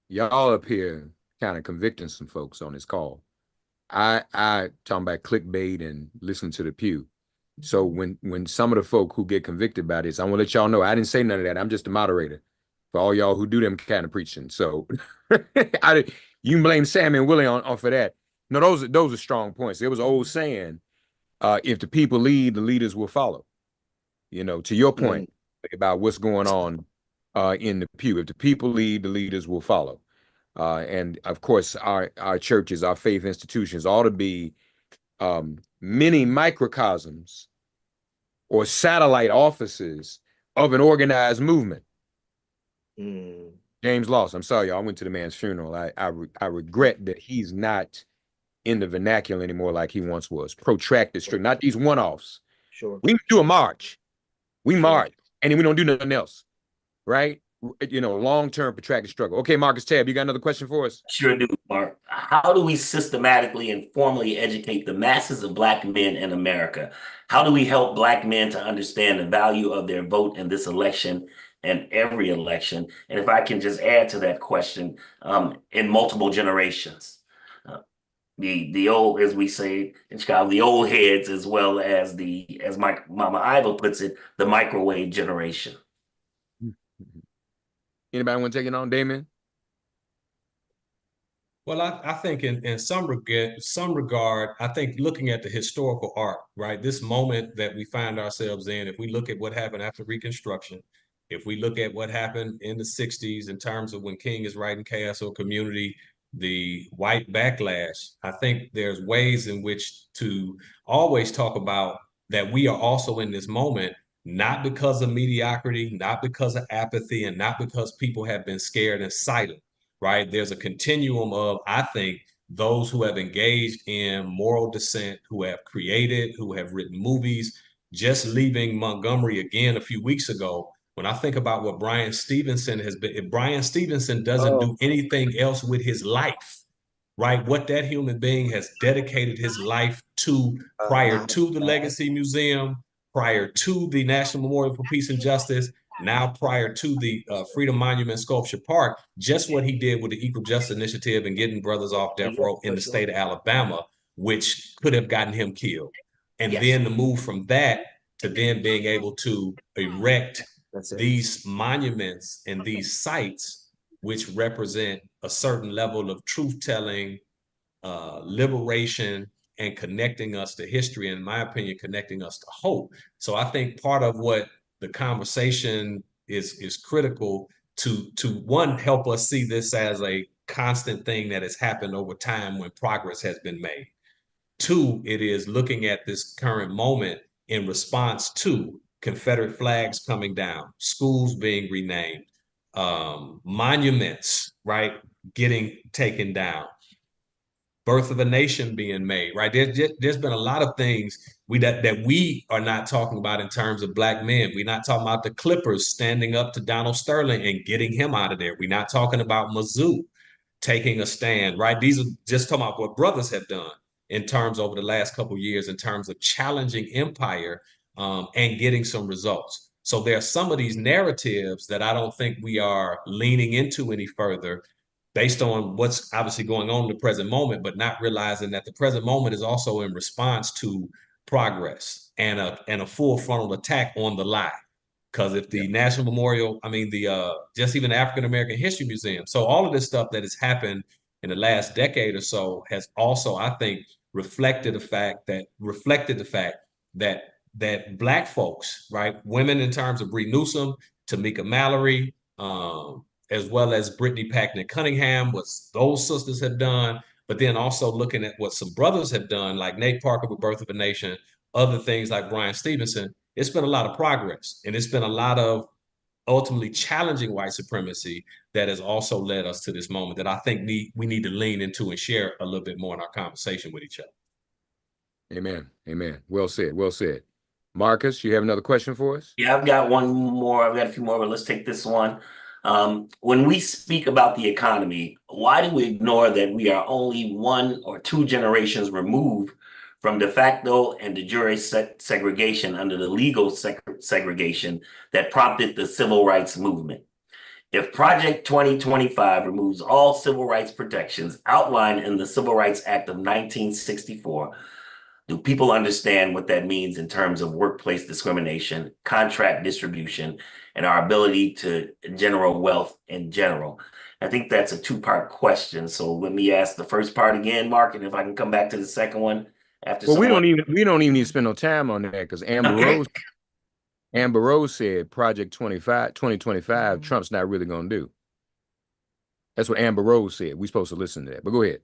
y'all up here kind of convicting some folks on this call. I talking about clickbait and listen to the pew. So when some of the folk who get convicted by this, I want to let y'all know I didn't say none of that. I'm just a moderator for all y'all who do them kind of preaching. So you can blame Sam and Willie on for that. No, those are strong points. There was an old saying, if the people lead, the leaders will follow. You know, to your point about what's going on in the pew. If the people lead, the leaders will follow. And of course, our churches, our faith institutions ought to be many microcosms or satellite offices of an organized movement. James Loss, I'm sorry, y'all. I went to the man's funeral. I regret that he's not in the vernacular anymore like he once was. Protracted, strict, not these one-offs. Sure. We do a march. We march, and then we don't do nothing else, right? You know, long-term protracted struggle. Okay, Marcus Tab, you got another question for us? Sure do, Mark. How do we systematically and formally educate the masses of Black men in America? How do we help Black men to understand the value of their vote in this election and every election? And if I can just add to that question, in multiple generations, the old, as we say in Chicago, the old heads, as well as as my Mama Iva puts it, the microwave generation. Anybody want to take it on, Damon? Well, I think in some regard, I think looking at the historical arc, right? This moment that we find ourselves in, if we look at what happened after Reconstruction, if we look at what happened in the 60s in terms of when King is writing Chaos or Community, the white backlash, I think there's ways in which to always talk about that we are also in this moment, not because of mediocrity, not because of apathy, and not because people have been scared and silent. Right? There's a continuum of, I think, those who have engaged in moral dissent, who have created, who have written movies. Just leaving Montgomery again a few weeks ago, when I think about what Brian Stevenson has been, if Brian Stevenson doesn't do anything else with his life, right? What that human being has dedicated his life to prior to the Legacy Museum, prior to the National Memorial for Peace and Justice, now prior to the Freedom Monument Sculpture Park, just what he did with the Equal Justice Initiative and getting brothers off death row in the state of Alabama, which could have gotten him killed. And then the move from that to then being able to erect these monuments and these sites, which represent a certain level of truth-telling, liberation, and connecting us to history, and in my opinion, connecting us to hope. So I think part of what the conversation is critical to one, help us see this as a constant thing that has happened over time when progress has been made. Two, it is looking at this current moment in response to Confederate flags coming down, schools being renamed, monuments, right, getting taken down, birth of a nation being made, right? There's been a lot of things that we are not talking about in terms of Black men. We're not talking about the Clippers standing up to Donald Sterling and getting him out of there. We're not talking about Mizzou taking a stand, right? These are just talking about what brothers have done in terms over the last couple of years in terms of challenging empire and getting some results. So there are some of these narratives that I don't think we are leaning into any further based on what's obviously going on in the present moment, but not realizing that the present moment is also in response to progress and a full frontal attack on the lie. Because if the National Memorial, I mean, just even the African American History Museum, so all of this stuff that has happened in the last decade or so has also, I think, reflected the fact that Black folks, right, women in terms of Bree Newsom, Tamika Mallory, as well as Brittany Packnett Cunningham, what those sisters have done, but then also looking at what some brothers have done, like Nate Parker with Birth of a Nation, other things like Brian Stevenson. It's been a lot of progress, and it's been a lot of ultimately challenging white supremacy that has also led us to this moment that I think we need to lean into and share a little bit more in our conversation with each other. Amen. Amen. Well said. Well said. Marcus, you have another question for us? Yeah, I've got one more. I've got a few more, but let's take this one. When we speak about the economy, why do we ignore that we are only 1 or 2 generations removed from de facto and de jure segregation under the legal segregation that prompted the civil rights movement? If Project 2025 removes all civil rights protections outlined in the Civil Rights Act of 1964, do people understand what that means in terms of workplace discrimination, contract distribution, and our ability to generate wealth in general? I think that's a 2-part question. So let me ask the first part again, Mark, and if I can come back to the second one after. Well, we don't even need to spend no time on that because Amber Rose said Project 2025, Trump's not really going to do. That's what Amber Rose said. We're supposed to listen to that, but go ahead.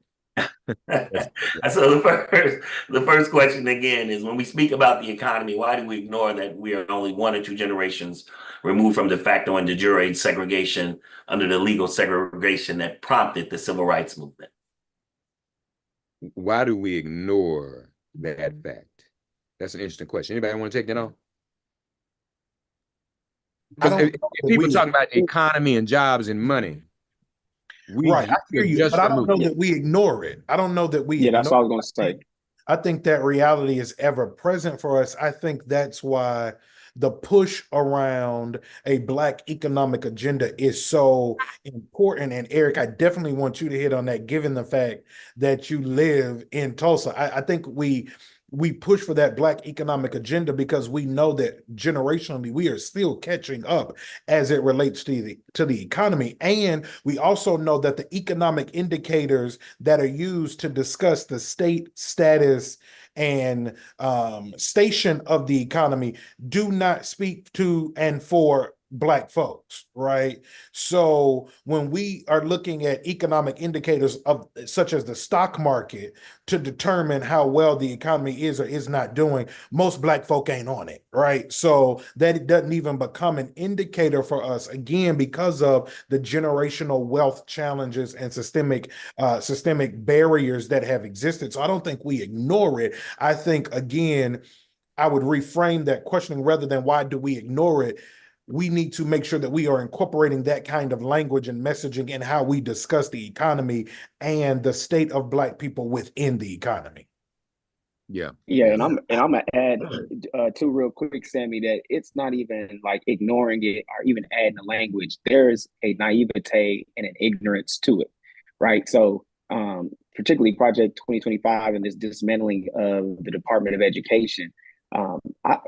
So the first question again is, when we speak about the economy, why do we ignore that we are only 1 or 2 generations removed from de facto and de jure segregation under the legal segregation that prompted the civil rights movement? Why do we ignore that fact? That's an interesting question. Anybody want to take that on? Because if people talking about the economy and jobs and money, right, I hear you, but I don't know that we ignore it. I don't know that we. Yeah, that's what I was going to say. I think that reality is ever present for us. I think that's why the push around a Black economic agenda is so important. And Eric, I definitely want you to hit on that, given the fact that you live in Tulsa. I think we push for that Black economic agenda because we know that generationally we are still catching up as it relates to the economy. And we also know that the economic indicators that are used to discuss the state status and station of the economy do not speak to and for Black folks, right? So when we are looking at economic indicators of such as the stock market to determine how well the economy is or is not doing, most Black folk ain't on it, right? So that it doesn't even become an indicator for us, again, because of the generational wealth challenges and systemic barriers that have existed. So I don't think we ignore it. I think, again, I would reframe that questioning rather than why do we ignore it. We need to make sure that we are incorporating that kind of language and messaging in how we discuss the economy and the state of Black people within the economy. Yeah, and I'm gonna add too real quick, Sammy, that it's not even like ignoring it or even adding the language. There's a naivete and an ignorance to it, right? So particularly Project 2025 and this dismantling of the Department of Education.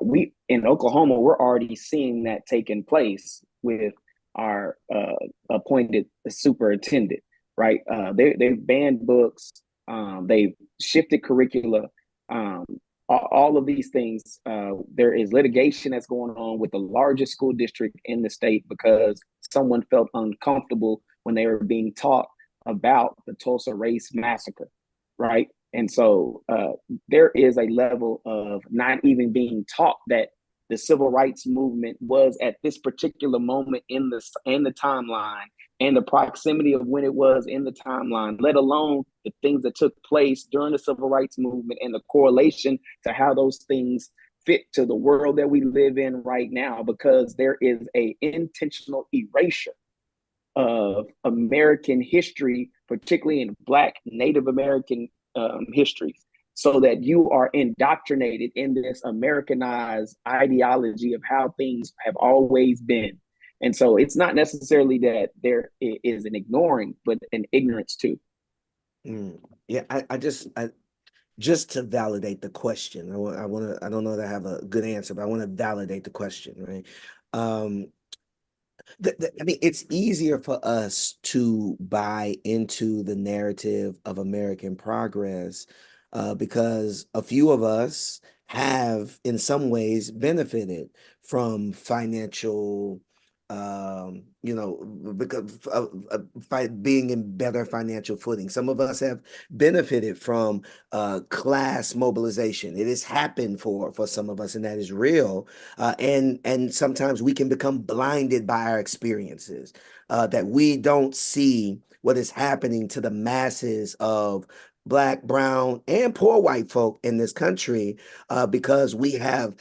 We in Oklahoma, we're already seeing that taking place with our appointed superintendent, right? They've banned books, they've shifted curricula, all of these things. There is litigation that's going on with the largest school district in the state because someone felt uncomfortable when they were being taught about the Tulsa Race Massacre, right? And so there is a level of not even being taught that the civil rights movement was at this particular moment in the timeline and the proximity of when it was in the timeline, let alone the things that took place during the civil rights movement and the correlation to how those things fit to the world that we live in right now, because there is a intentional erasure of American history, particularly in Black Native American histories, so that you are indoctrinated in this Americanized ideology of how things have always been. And so it's not necessarily that there is an ignoring, but an ignorance too. Yeah, just to validate the question, I don't know that I have a good answer, but I want to validate the question, right? I mean, it's easier for us to buy into the narrative of American progress because a few of us have, in some ways, benefited from financial, because of being in better financial footing. Some of us have benefited from class mobilization. It has happened for some of us, and that is real. And sometimes we can become blinded by our experiences, that we don't see what is happening to the masses of Black, brown, and poor white folk in this country because we have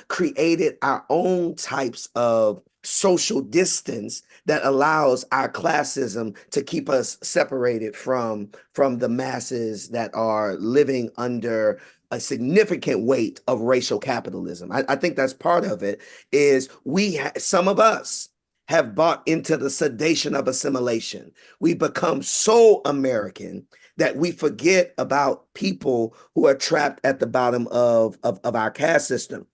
created our own types of social distance that allows our classism to keep us separated from the masses that are living under a significant weight of racial capitalism. I think that's part of it. Is some of us have bought into the sedation of assimilation. We become so American that we forget about people who are trapped at the bottom of our caste system.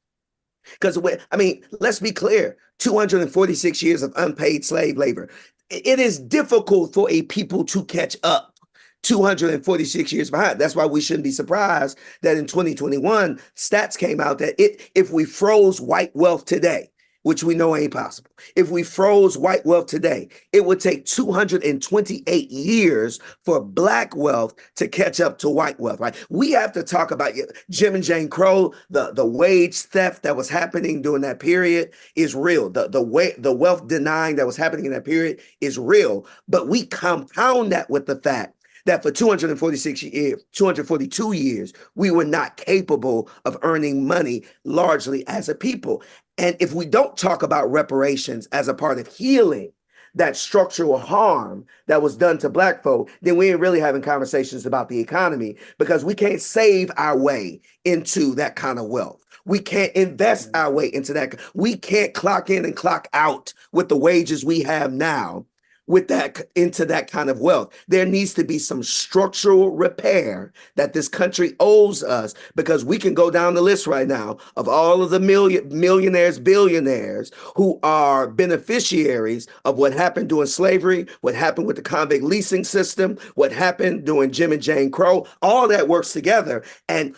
Because, I mean, let's be clear, 246 years of unpaid slave labor. It is difficult for a people to catch up 246 years behind. That's why we shouldn't be surprised that in 2021, stats came out that if we froze white wealth today, which we know ain't possible. If we froze white wealth today, it would take 228 years for Black wealth to catch up to white wealth, right? We have to talk about Jim and Jane Crow, the wage theft that was happening during that period is real. The wealth denying that was happening in that period is real. But we compound that with the fact that for 246 years, 242 years, we were not capable of earning money largely as a people. And if we don't talk about reparations as a part of healing that structural harm that was done to Black folk, then we ain't really having conversations about the economy because we can't save our way into that kind of wealth. We can't invest our way into that. We can't clock in and clock out with the wages we have now with that into that kind of wealth. There needs to be some structural repair that this country owes us because we can go down the list right now of all of the millionaires, billionaires who are beneficiaries of what happened during slavery, what happened with the convict leasing system, what happened during Jim and Jane Crow. All that works together. And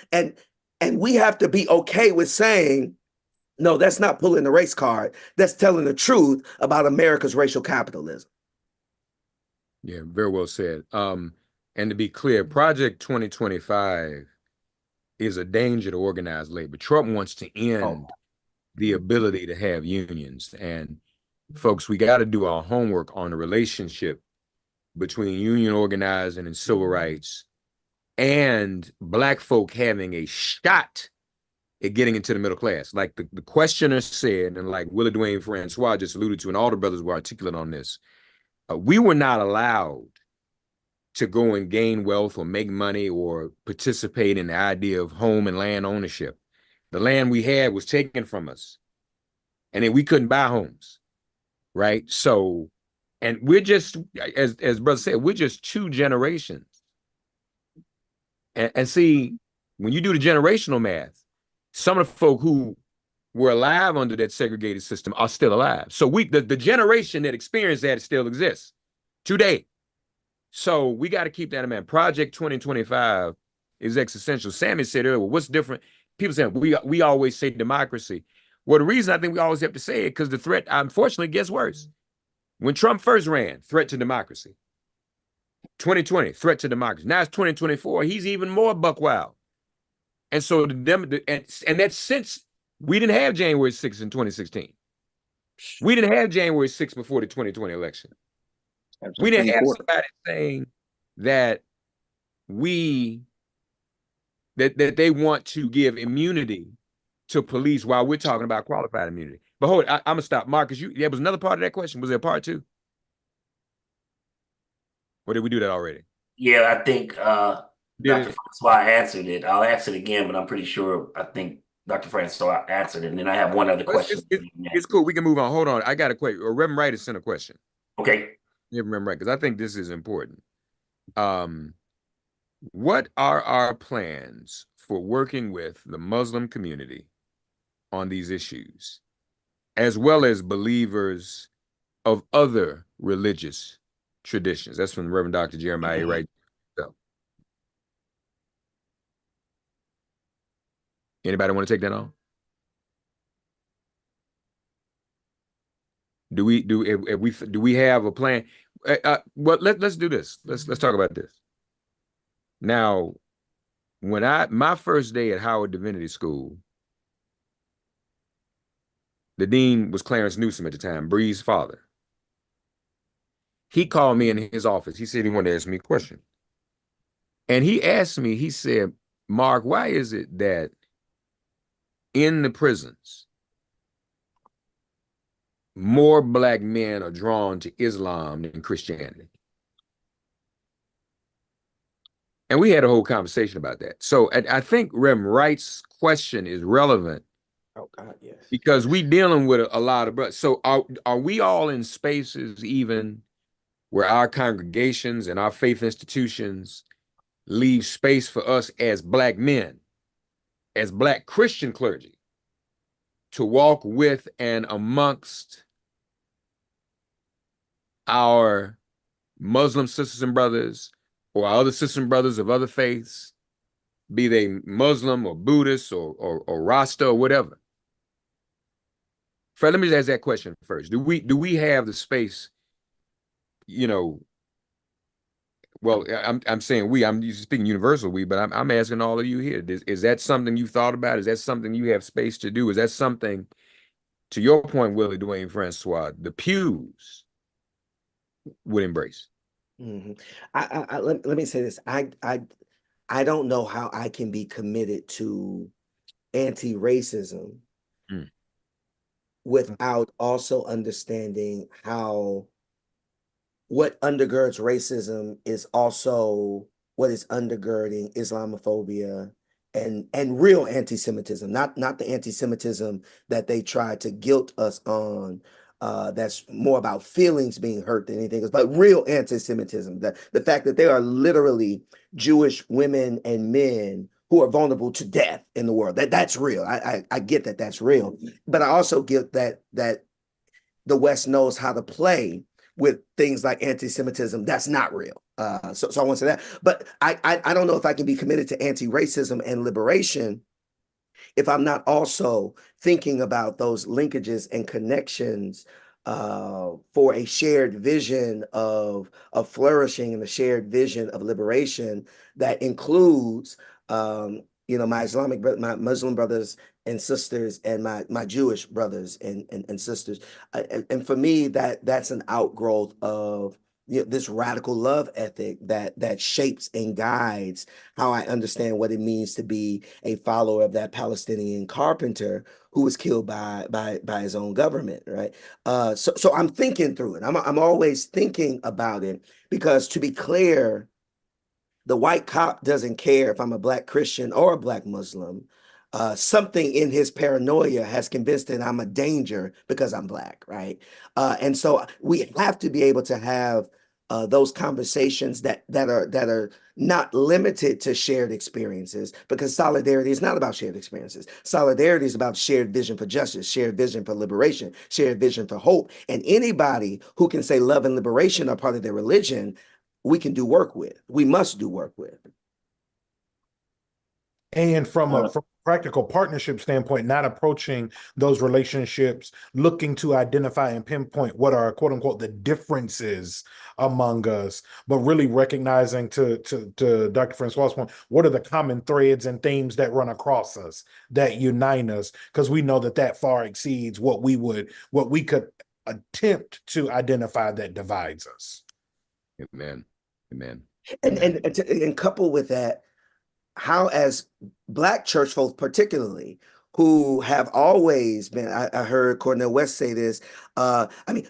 we have to be okay with saying, no, that's not pulling the race card. That's telling the truth about America's racial capitalism. Yeah, very well said. And to be clear, Project 2025 is a danger to organized labor. Trump wants to end the ability to have unions. And folks, we got to do our homework on the relationship between union organizing and civil rights and Black folk having a shot at getting into the middle class. Like the questioner said, and like Willie Dwayne Francois just alluded to, and all the brothers were articulate on this, we were not allowed to go and gain wealth or make money or participate in the idea of home and land ownership. The land we had was taken from us, and then we couldn't buy homes, right? So, and we're just, as brother said, we're just 2 generations. And see, when you do the generational math, some of the folk who were alive under that segregated system are still alive. So the generation that experienced that still exists today. So we got to keep that in mind. Project 2025 is existential. Sammy said earlier, well, what's different? People say we always say democracy. Well, the reason I think we always have to say it because the threat, unfortunately, gets worse. When Trump first ran, threat to democracy. 2020, threat to democracy. Now it's 2024. He's even more buck wild. And so and that's since we didn't have January 6th in 2016. We didn't have January 6th before the 2020 election. We didn't have somebody saying that that they want to give immunity to police while we're talking about qualified immunity. But hold it, I'm gonna stop. Marcus, there was another part of that question. Was there a part 2? Or did we do that already? Yeah, I think Dr. Francois answered it. I'll answer it again, but I'm pretty sure I think Dr. Francois answered it. And then I have one other Well, question. it's cool. We can move on. Hold on. I got a question. Reverend Wright has sent a question. Okay. Yeah, Reverend Wright, because I think this is important. What are our plans for working with the Muslim community on these issues, as well as believers of other religious traditions? That's from Reverend Dr. Jeremiah Wright. So, anybody want to take that on? Do we have a plan? Well, let's do this. Let's talk about this. Now, when my first day at Howard Divinity School, the dean was Clarence Newsom at the time, Bree's father. He called me in his office. He said he wanted to ask me a question. And he asked me, he said, Mark, why is it that in the prisons, more Black men are drawn to Islam than Christianity? And we had a whole conversation about that. So I think Reverend Wright's question is relevant. Oh God, yes. Because we dealing with a lot of brothers. So are we all in spaces even where our congregations and our faith institutions leave space for us as Black men, as Black Christian clergy, to walk with and amongst our Muslim sisters and brothers, or our other sisters and brothers of other faiths, be they Muslim or Buddhist or Rasta or whatever? Fred, let me just ask that question first. Do we have the space, you know? Well, I'm saying we, I'm speaking universal we, but I'm asking all of you here. Is that something you've thought about? Is that something you have space to do? Is that something, to your point, Willie Dwayne Francois, the pews would embrace? Mm-hmm. Let me say this. I don't know how I can be committed to anti-racism without also understanding how what undergirds racism is also what is undergirding Islamophobia and real anti-Semitism, not the anti-Semitism that they try to guilt us on. That's more about feelings being hurt than anything else, but real anti-Semitism. The fact that there are literally Jewish women and men who are vulnerable to death in the world. That's real. I get that that's real, but I also get that the West knows how to play with things like anti-Semitism. That's not real. So I want to say that. But I don't know if I can be committed to anti-racism and liberation if I'm not also thinking about those linkages and connections for a shared vision of flourishing and a shared vision of liberation that includes my Muslim brothers and sisters and my Jewish brothers and sisters. And for me, that's an outgrowth of this radical love ethic that shapes and guides how I understand what it means to be a follower of that Palestinian carpenter who was killed by his own government, right? So I'm thinking through it. I'm always thinking about it because, to be clear, the white cop doesn't care if I'm a Black Christian or a Black Muslim. Something in his paranoia has convinced that I'm a danger because I'm Black, right? And so we have to be able to have those conversations that are not limited to shared experiences, because solidarity is not about shared experiences. Solidarity is about shared vision for justice, shared vision for liberation, shared vision for hope. And anybody who can say love and liberation are part of their religion, we can do work with. We must do work with. And from a practical partnership standpoint, not approaching those relationships looking to identify and pinpoint what are, quote unquote, the differences among us, but really recognizing, to Dr. Francois' point, what are the common threads and themes that run across us, that unite us, because we know that far exceeds what we could attempt to identify that divides us. Amen. Amen. And coupled with that, how as Black church folks particularly, who have always been, I heard Cornel West say this,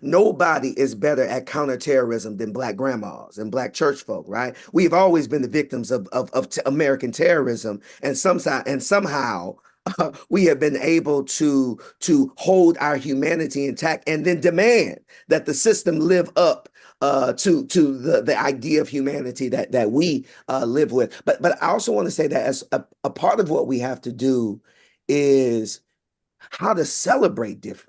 nobody is better at counterterrorism than Black grandmas and Black church folk, right? We've always been the victims of American terrorism, and somehow we have been able to hold our humanity intact and then demand that the system live up to the idea of humanity that we live with. But I also want to say that as a part of what we have to do is how to celebrate difference.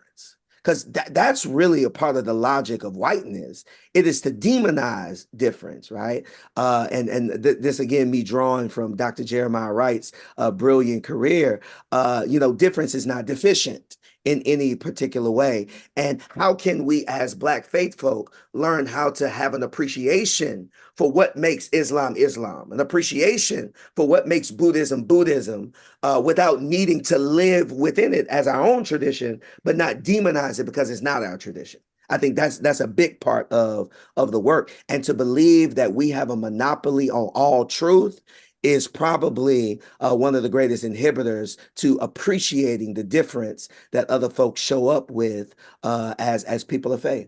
Because that's really a part of the logic of whiteness. It is to demonize difference, right? This again, me drawing from Dr. Jeremiah Wright's brilliant career. Difference is not deficient in any particular way. And how can we, as Black faith folk, learn how to have an appreciation for what makes Islam Islam, an appreciation for what makes Buddhism Buddhism, without needing to live within it as our own tradition, but not demonize it because it's not our tradition. I think that's a big part of the work. And to believe that we have a monopoly on all truth is probably one of the greatest inhibitors to appreciating the difference that other folks show up with as people of faith.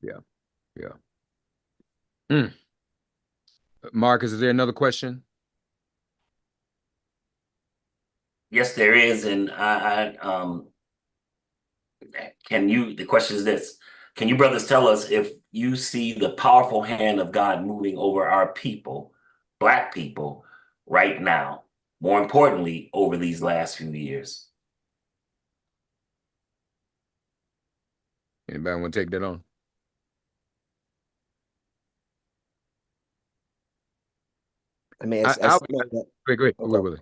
Yeah. Marcus, is there another question? Yes, there is, and the question is this: can you brothers tell us if you see the powerful hand of God moving over our people, Black people, right now? More importantly, over these last few years. Anybody want to take that on? I mean, Great. Okay.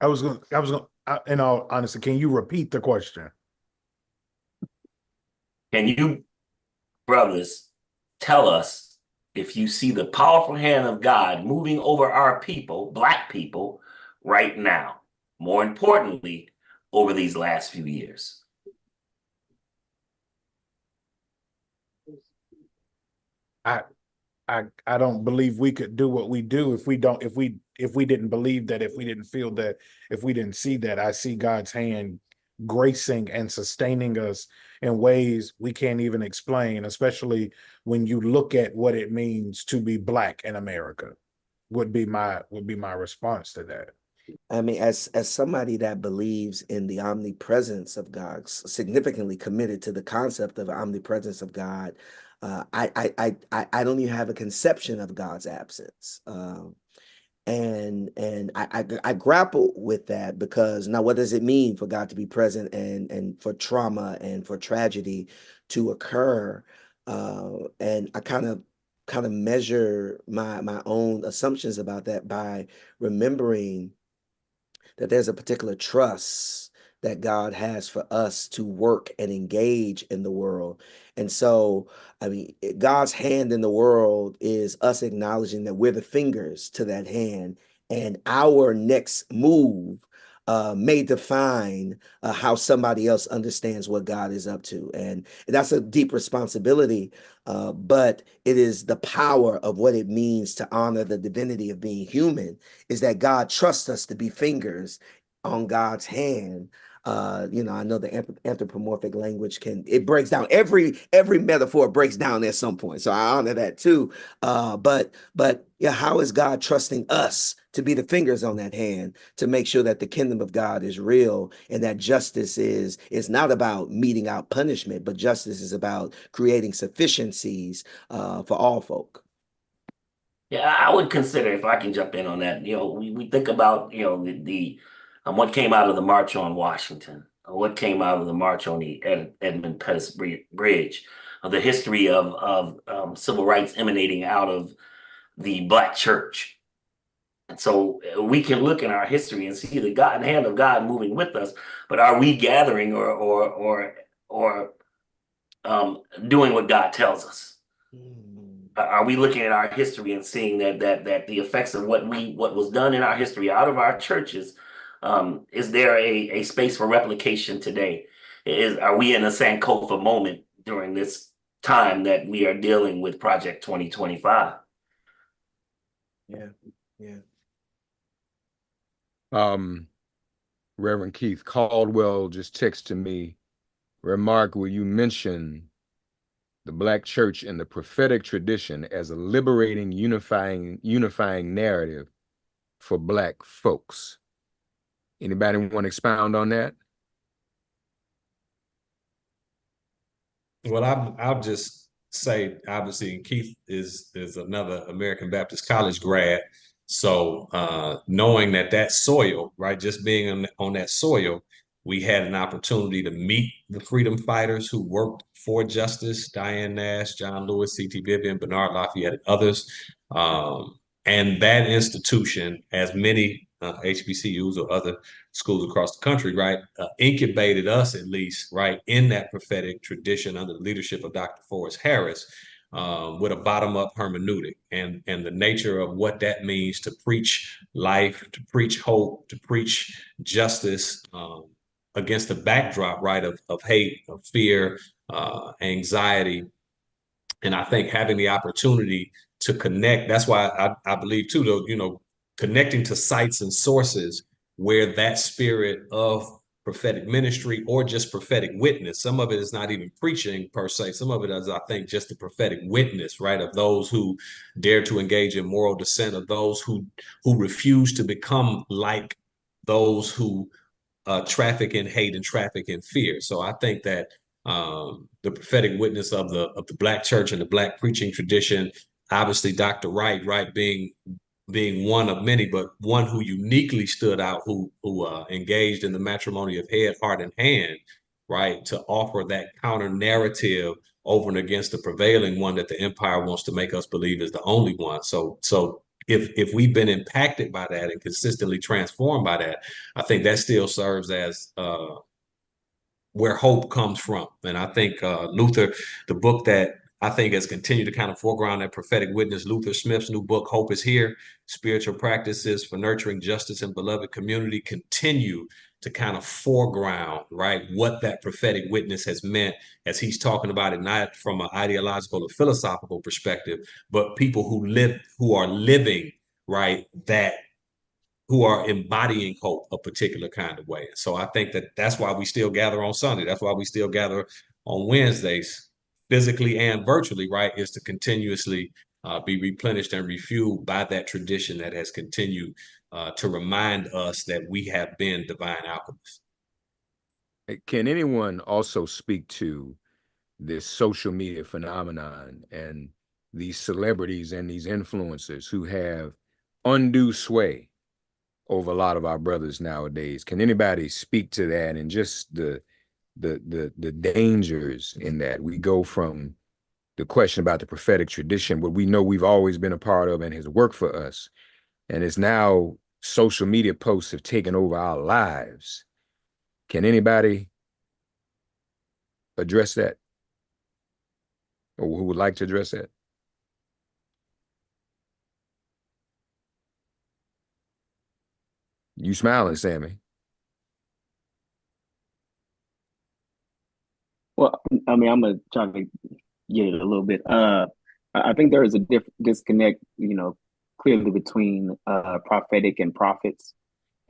I was going in all honesty, can you repeat the question? Can you brothers tell us if you see the powerful hand of God moving over our people, Black people, right now? More importantly, over these last few years. I don't believe we could do what we do if we didn't believe that, if we didn't feel that, if we didn't see that. I see God's hand gracing and sustaining us in ways we can't even explain, especially when you look at what it means to be Black in America, would be my response to that. I mean, as somebody that believes in the omnipresence of God, significantly committed to the concept of omnipresence of God, I don't even have a conception of God's absence. And I grapple with that, because now what does it mean for God to be present and for trauma and for tragedy to occur? And I kind of measure my own assumptions about that by remembering that there's a particular trust that God has for us to work and engage in the world. And so, I mean, God's hand in the world is us acknowledging that we're the fingers to that hand, and our next move may define how somebody else understands what God is up to. And that's a deep responsibility, but it is the power of what it means to honor the divinity of being human, is that God trusts us to be fingers on God's hand. I know the anthropomorphic language it breaks down, every metaphor breaks down at some point. So I honor that too. But yeah, how is God trusting us to be the fingers on that hand to make sure that the kingdom of God is real, and that justice is not about meting out punishment, but justice is about creating sufficiencies for all folk. Yeah, I would consider, if I can jump in on that, we think about, the what came out of the March on Washington, what came out of the March on the Edmund Pettus Bridge, the history of civil rights emanating out of the Black church. And so we can look in our history and see the hand of God moving with us, but are we gathering or doing what God tells us? Are we looking at our history and seeing that the effects of what was done in our history out of our churches? Is there a space for replication today? Are we in a Sankofa moment during this time that we are dealing with Project 2025? Yeah. Reverend Keith Caldwell just texted me, "Remark, will you mention the Black church and the prophetic tradition as a liberating, unifying narrative for Black folks?" Anybody want to expound on that? Well, I'll just say, obviously, Keith is another American Baptist College grad. So knowing that soil, right, just being on that soil, we had an opportunity to meet the freedom fighters who worked for justice: Diane Nash, John Lewis, C.T. Vivian, Bernard Lafayette, and others. And that institution, as many HBCUs or other schools across the country, right, incubated us, at least, right, in that prophetic tradition under the leadership of Dr. Forrest Harris, with a bottom-up hermeneutic, and the nature of what that means to preach life, to preach hope, to preach justice, against the backdrop, right, of hate, of fear, anxiety. And I think having the opportunity to connect, that's why I believe too, though, connecting to sites and sources where that spirit of prophetic ministry or just prophetic witness, some of it is not even preaching per se, some of it is, I think, just the prophetic witness, right, of those who dare to engage in moral dissent, of those who refuse to become like those who traffic in hate and traffic in fear. So I think that the prophetic witness of the Black church and the Black preaching tradition, obviously Dr. Wright being one of many, but one who uniquely stood out, who engaged in the matrimony of head, heart, and hand, right, to offer that counter narrative over and against the prevailing one that the empire wants to make us believe is the only one. So if we've been impacted by that and consistently transformed by that, I think that still serves as where hope comes from. And I think Luther, the book that I think has continued to kind of foreground that prophetic witness, Luther Smith's new book, Hope is Here, Spiritual Practices for Nurturing Justice and Beloved Community, continue to kind of foreground, right, what that prophetic witness has meant, as he's talking about it, not from an ideological or philosophical perspective, but people who are living, right, that, who are embodying hope a particular kind of way. So I think that's why we still gather on Sunday. That's why we still gather on Wednesdays, physically and virtually, right, is to continuously be replenished and refueled by that tradition that has continued to remind us that we have been divine alchemists. Can anyone also speak to this social media phenomenon and these celebrities and these influencers who have undue sway over a lot of our brothers nowadays? Can anybody speak to that and just the dangers in that? We go from the question about the prophetic tradition, what we know we've always been a part of and has worked for us, and it's now social media posts have taken over our lives. Can anybody address that, or who would like to address that? You smiling, Sammy? Well, I mean, I'm gonna try to get it a little bit. I think there is a disconnect, clearly between prophetic and prophets,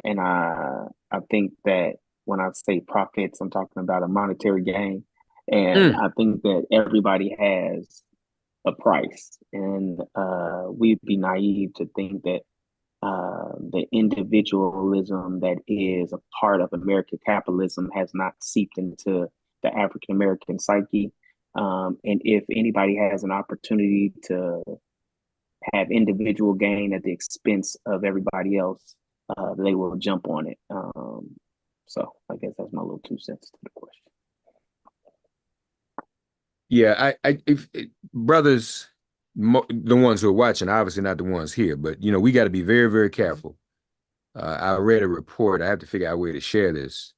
and I think that when I say prophets, I'm talking about a monetary gain, and I think that everybody has a price, and we'd be naive to think that the individualism that is a part of American capitalism has not seeped into the African American psyche. And if anybody has an opportunity to have individual gain at the expense of everybody else, they will jump on it. So I guess that's my little 2 cents to the question. Yeah, if brothers, the ones who are watching, obviously not the ones here, but we got to be very, very careful. I read a report. I have to figure out a way to share this.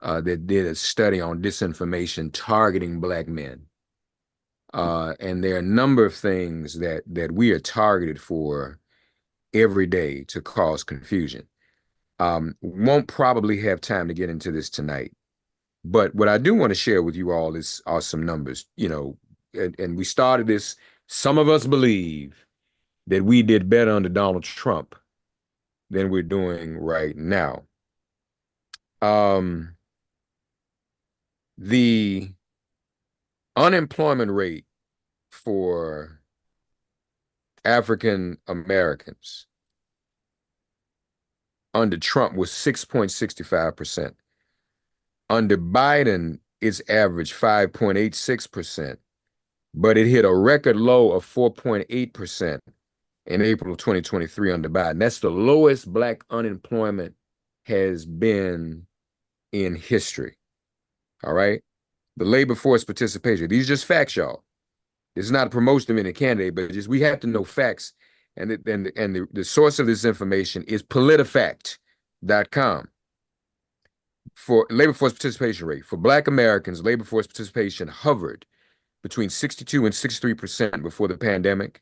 That did a study on disinformation targeting Black men, and there are a number of things that we are targeted for every day to cause confusion. Won't probably have time to get into this tonight. But what I do want to share with you all are some numbers, and we started this. Some of us believe that we did better under Donald Trump than we're doing right now. The unemployment rate for African Americans under Trump was 6.65%. Under Biden, it's averaged 5.86%, but it hit a record low of 4.8% in April of 2023 under Biden. That's the lowest Black unemployment has been in history. All right. The labor force participation. These are just facts, y'all. This is not a promotion of any candidate, but just we have to know facts. And the source of this information is politifact.com. For labor force participation rate, for Black Americans, labor force participation hovered between 62 and 63% before the pandemic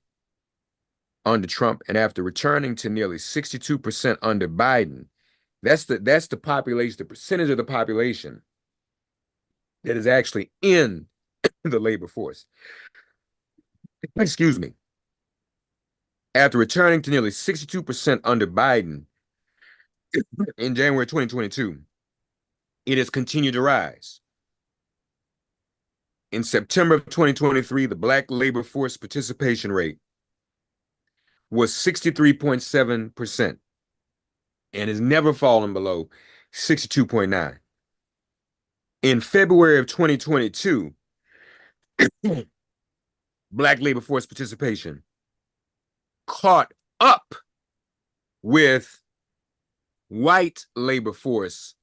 under Trump, and after returning to nearly 62% under Biden. That's the population, the percentage of the population that is actually in the labor force. Excuse me. After returning to nearly 62% under Biden in January 2022, it has continued to rise. In September of 2023, the Black labor force participation rate was 63.7% and has never fallen below 62.9. In February of 2022, Black labor force participation caught up with white labor force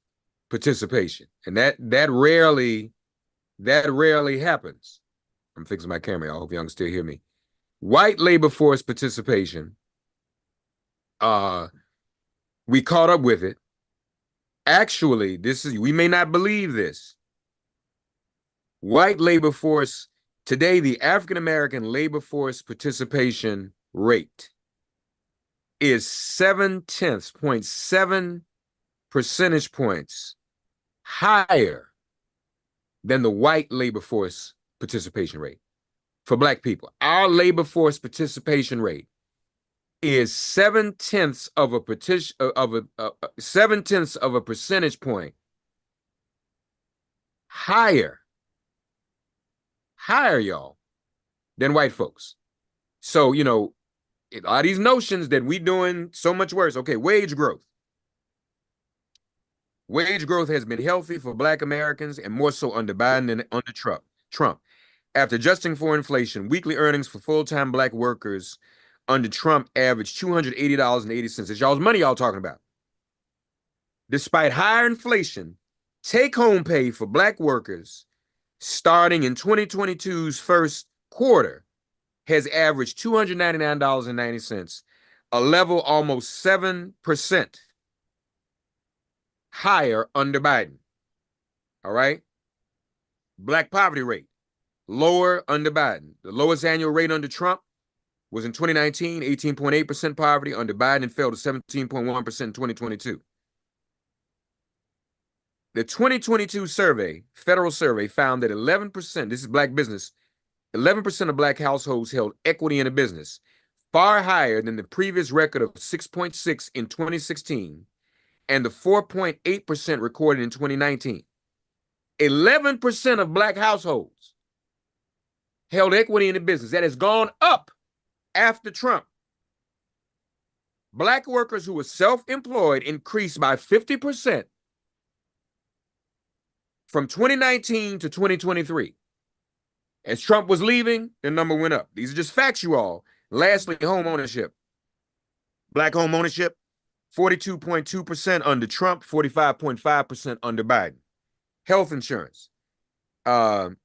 participation. And that rarely happens. I'm fixing my camera. I hope y'all can still hear me. White labor force participation, we caught up with it. Actually, we may not believe this. White labor force, today, the African-American labor force participation rate is 0.7 percentage points higher than the white labor force participation rate for Black people. Our labor force participation rate is 0.7 of a percentage point higher, y'all, than white folks. So, a lot of these notions that we doing so much worse. Okay, wage growth. Wage growth has been healthy for Black Americans and more so under Biden than under Trump. After adjusting for inflation, weekly earnings for full-time Black workers under Trump averaged $280.80. It's y'all's money y'all talking about. Despite higher inflation, take-home pay for Black workers starting in 2022's first quarter has averaged $299.90, a level almost 7% higher under Biden. All right? Black poverty rate, lower under Biden. The lowest annual rate under Trump was in 2019, 18.8% poverty. Under Biden, it fell to 17.1% in 2022. The 2022 survey, federal survey, found that 11%, this is Black business, 11% of Black households held equity in a business, far higher than the previous record of 6.6 in 2016 and the 4.8% recorded in 2019. 11% of Black households held equity in a business. That has gone up after Trump. Black workers who were self-employed increased by 50% from 2019 to 2023. As Trump was leaving, the number went up. These are just facts, you all. Lastly, home ownership. Black home ownership, 42.2% under Trump, 45.5% under Biden. Health insurance. The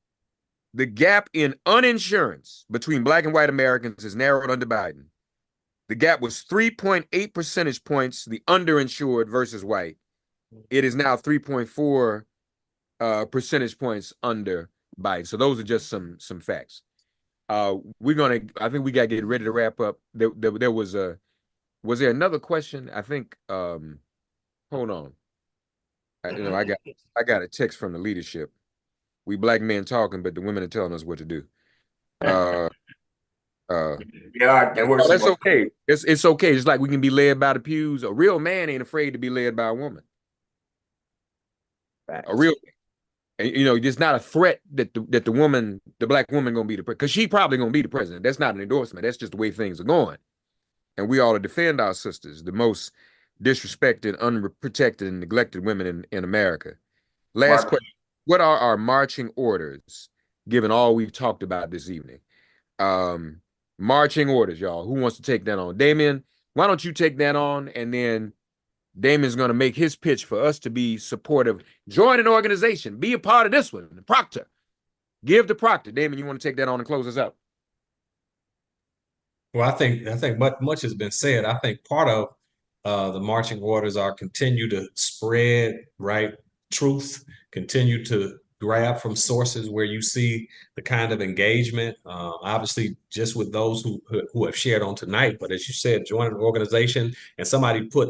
gap in uninsurance between Black and white Americans is narrowed under Biden. The gap was 3.8 percentage points, the underinsured versus white. It is now 3.4 percentage points under Biden. So those are just some facts. I think we got to get ready to wrap up. Was there another question? I think, hold on. I got a text from the leadership. We Black men talking, but the women are telling us what to do. There were that's okay. It's okay. It's like we can be led by the pews. A real man ain't afraid to be led by a woman. Facts. A real, and it's not a threat that the Black woman gonna be the president, because she probably gonna be the president. That's not an endorsement. That's just the way things are going. And we ought to defend our sisters. The most disrespected, unprotected, and neglected women in America. Last Mark, question. What are our marching orders, given all we've talked about this evening? Marching orders, y'all. Who wants to take that on? Damien, why don't you take that on? And then Damien's going to make his pitch for us to be supportive. Join an organization. Be a part of this one. Proctor. Give to Proctor. Damien, you want to take that on and close us up? Well, I think much has been said. I think part of the marching orders are continue to spread right truth, continue to grab from sources where you see the kind of engagement. Obviously, just with those who have shared on tonight. But as you said, join an organization. And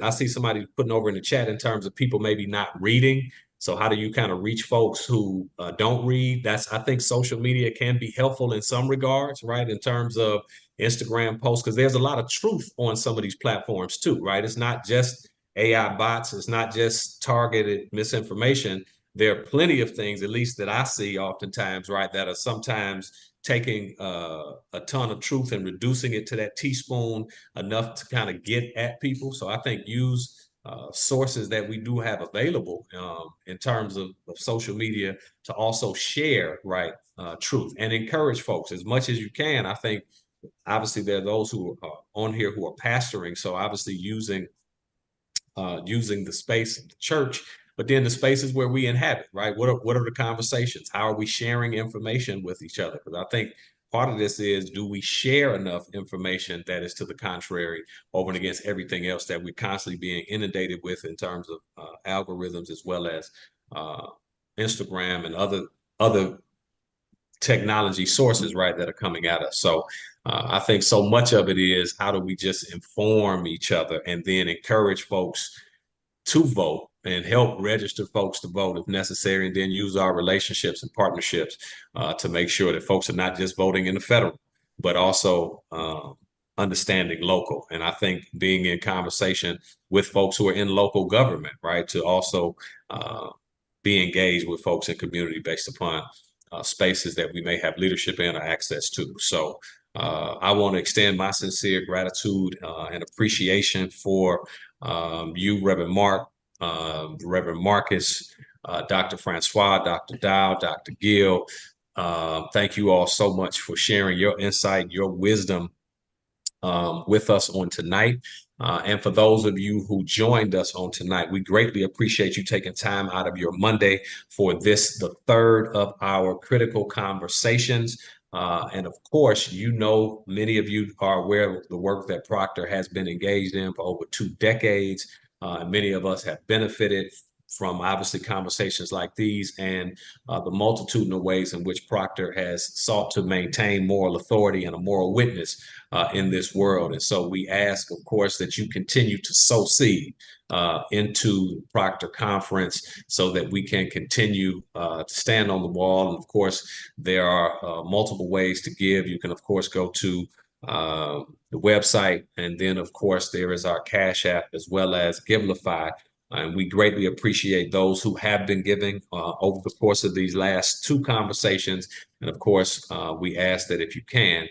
I see somebody putting over in the chat in terms of people maybe not reading. So how do you kind of reach folks who don't read? I think social media can be helpful in some regards, right? In terms of Instagram posts, because there's a lot of truth on some of these platforms too, right? It's not just AI bots, it's not just targeted misinformation. There are plenty of things, at least that I see oftentimes, right, that are sometimes taking a ton of truth and reducing it to that teaspoon enough to kind of get at people. So I think use sources that we do have available in terms of social media to also share, right, truth and encourage folks as much as you can. I think obviously there are those who are on here who are pastoring, so obviously using the space of the church, but then the spaces where we inhabit, right? What are the conversations? How are we sharing information with each other? Because I think part of this is, do we share enough information that is to the contrary over and against everything else that we're constantly being inundated with in terms of algorithms, as well as Instagram and other technology sources, right, that are coming at us. So I think so much of it is, how do we just inform each other and then encourage folks to vote and help register folks to vote if necessary, and then use our relationships and partnerships to make sure that folks are not just voting in the federal, but also understanding local. And I think being in conversation with folks who are in local government, right, to also be engaged with folks in community based upon spaces that we may have leadership in or access to. So I want to extend my sincere gratitude and appreciation for you, Reverend Mark, Reverend Marcus, Dr. Francois, Dr. Dow, Dr. Gill. Thank you all so much for sharing your insight, your wisdom with us on tonight. And for those of you who joined us on tonight, we greatly appreciate you taking time out of your Monday for this, the third of our critical conversations. And of course, many of you are aware of the work that Proctor has been engaged in for over 2 decades. Many of us have benefited from obviously conversations like these, and the multitudinal ways in which Proctor has sought to maintain moral authority and a moral witness in this world. And so we ask, of course, that you continue to sow seed into Proctor Conference so that we can continue to stand on the wall. And of course, there are multiple ways to give. You can, of course, go to the website, and then, of course, there is our Cash App as well as Givelify. And we greatly appreciate those who have been giving over the course of these last 2 conversations. And of course, we ask that if you can,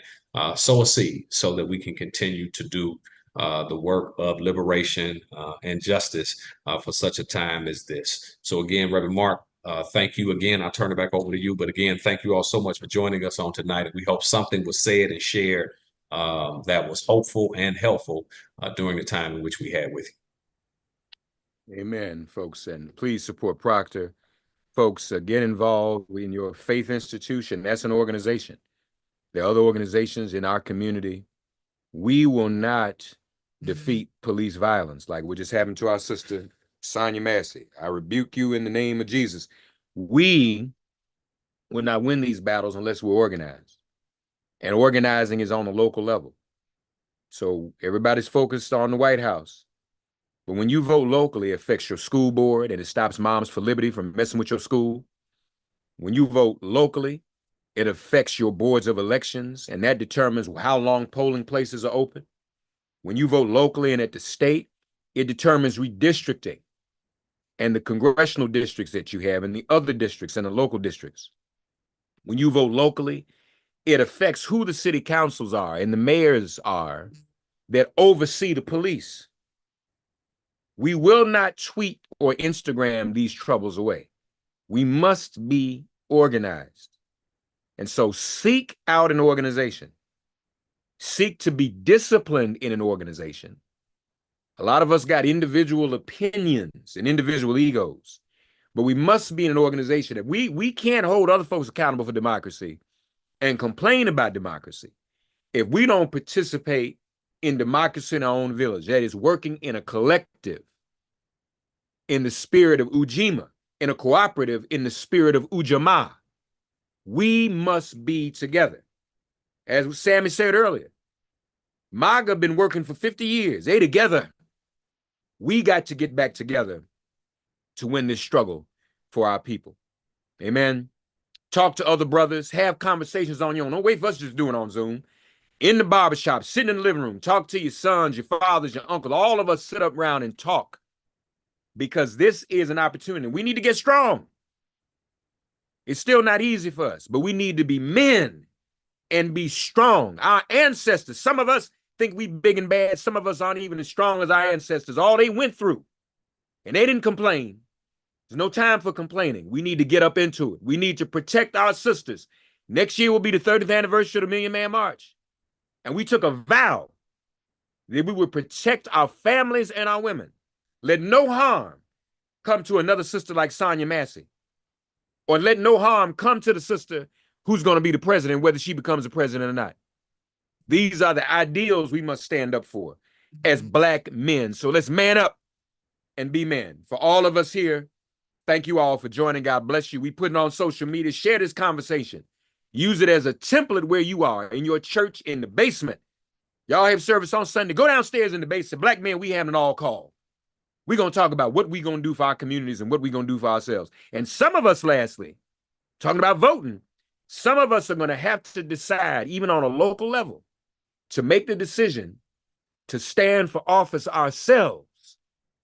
sow a seed so that we can continue to do the work of liberation and justice for such a time as this. So again, Reverend Mark, thank you again. I'll turn it back over to you. But again, thank you all so much for joining us on tonight. And we hope something was said and shared that was hopeful and helpful during the time in which we had with you. Amen, folks. And please support Proctor. Folks, get involved in your faith institution. That's an organization. There are other organizations in our community. We will not defeat police violence like what just happened to our sister, Sonia Massey. I rebuke you in the name of Jesus. We will not win these battles unless we're organized. And organizing is on a local level. So everybody's focused on the White House. But when you vote locally, it affects your school board, and it stops Moms for Liberty from messing with your school. When you vote locally, it affects your boards of elections, and that determines how long polling places are open. When you vote locally and at the state, it determines redistricting and the congressional districts that you have and the other districts and the local districts. When you vote locally, it affects who the city councils are and the mayors are that oversee the police. We will not tweet or Instagram these troubles away. We must be organized. And so seek out an organization. Seek to be disciplined in an organization. A lot of us got individual opinions and individual egos, but we must be in an organization that we can't hold other folks accountable for democracy and complain about democracy if we don't participate in democracy in our own village. That is working in a collective, in the spirit of Ujima, in a cooperative, in the spirit of Ujamaa. We must be together. As Sammy said earlier, MAGA been working for 50 years. They together. We got to get back together to win this struggle for our people. Amen. Talk to other brothers. Have conversations on your own. Don't wait for us to just do it on Zoom. In the barbershop, sitting in the living room, talk to your sons, your fathers, your uncles. All of us sit up around and talk, because this is an opportunity. We need to get strong. It's still not easy for us, but we need to be men and be strong. Our ancestors, some of us think we big and bad. Some of us aren't even as strong as our ancestors. All they went through, and they didn't complain. There's no time for complaining. We need to get up into it. We need to protect our sisters. Next year will be the 30th anniversary of the Million Man March. And we took a vow that we would protect our families and our women. Let no harm come to another sister like Sonia Massey. Or let no harm come to the sister who's going to be the president, whether she becomes the president or not. These are the ideals we must stand up for as Black men. So let's man up and be men. For all of us here, thank you all for joining. God bless you. We put it on social media. Share this conversation. Use it as a template where you are, in your church, in the basement. Y'all have service on Sunday. Go downstairs in the basement. Black men, we have an all call. We're going to talk about what we're going to do for our communities and what we're going to do for ourselves. And some of us, lastly, talking about voting, some of us are going to have to decide, even on a local level, to make the decision to stand for office ourselves,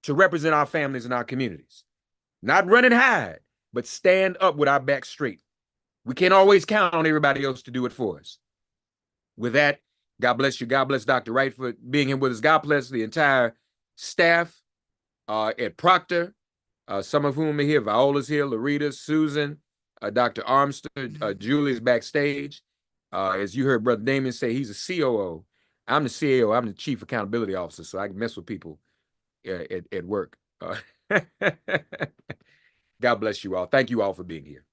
to represent our families and our communities. Not run and hide, but stand up with our back straight. We can't always count on everybody else to do it for us. With that, God bless you. God bless Dr. Wright for being here with us. God bless the entire staff at Proctor, some of whom are here. Viola's here, Larita, Susan, Dr. Armstead, Julie's backstage. As you heard Brother Damien say, he's a COO. I'm the CAO. I'm the Chief Accountability Officer, so I can mess with people at work. God bless you all. Thank you all for being here.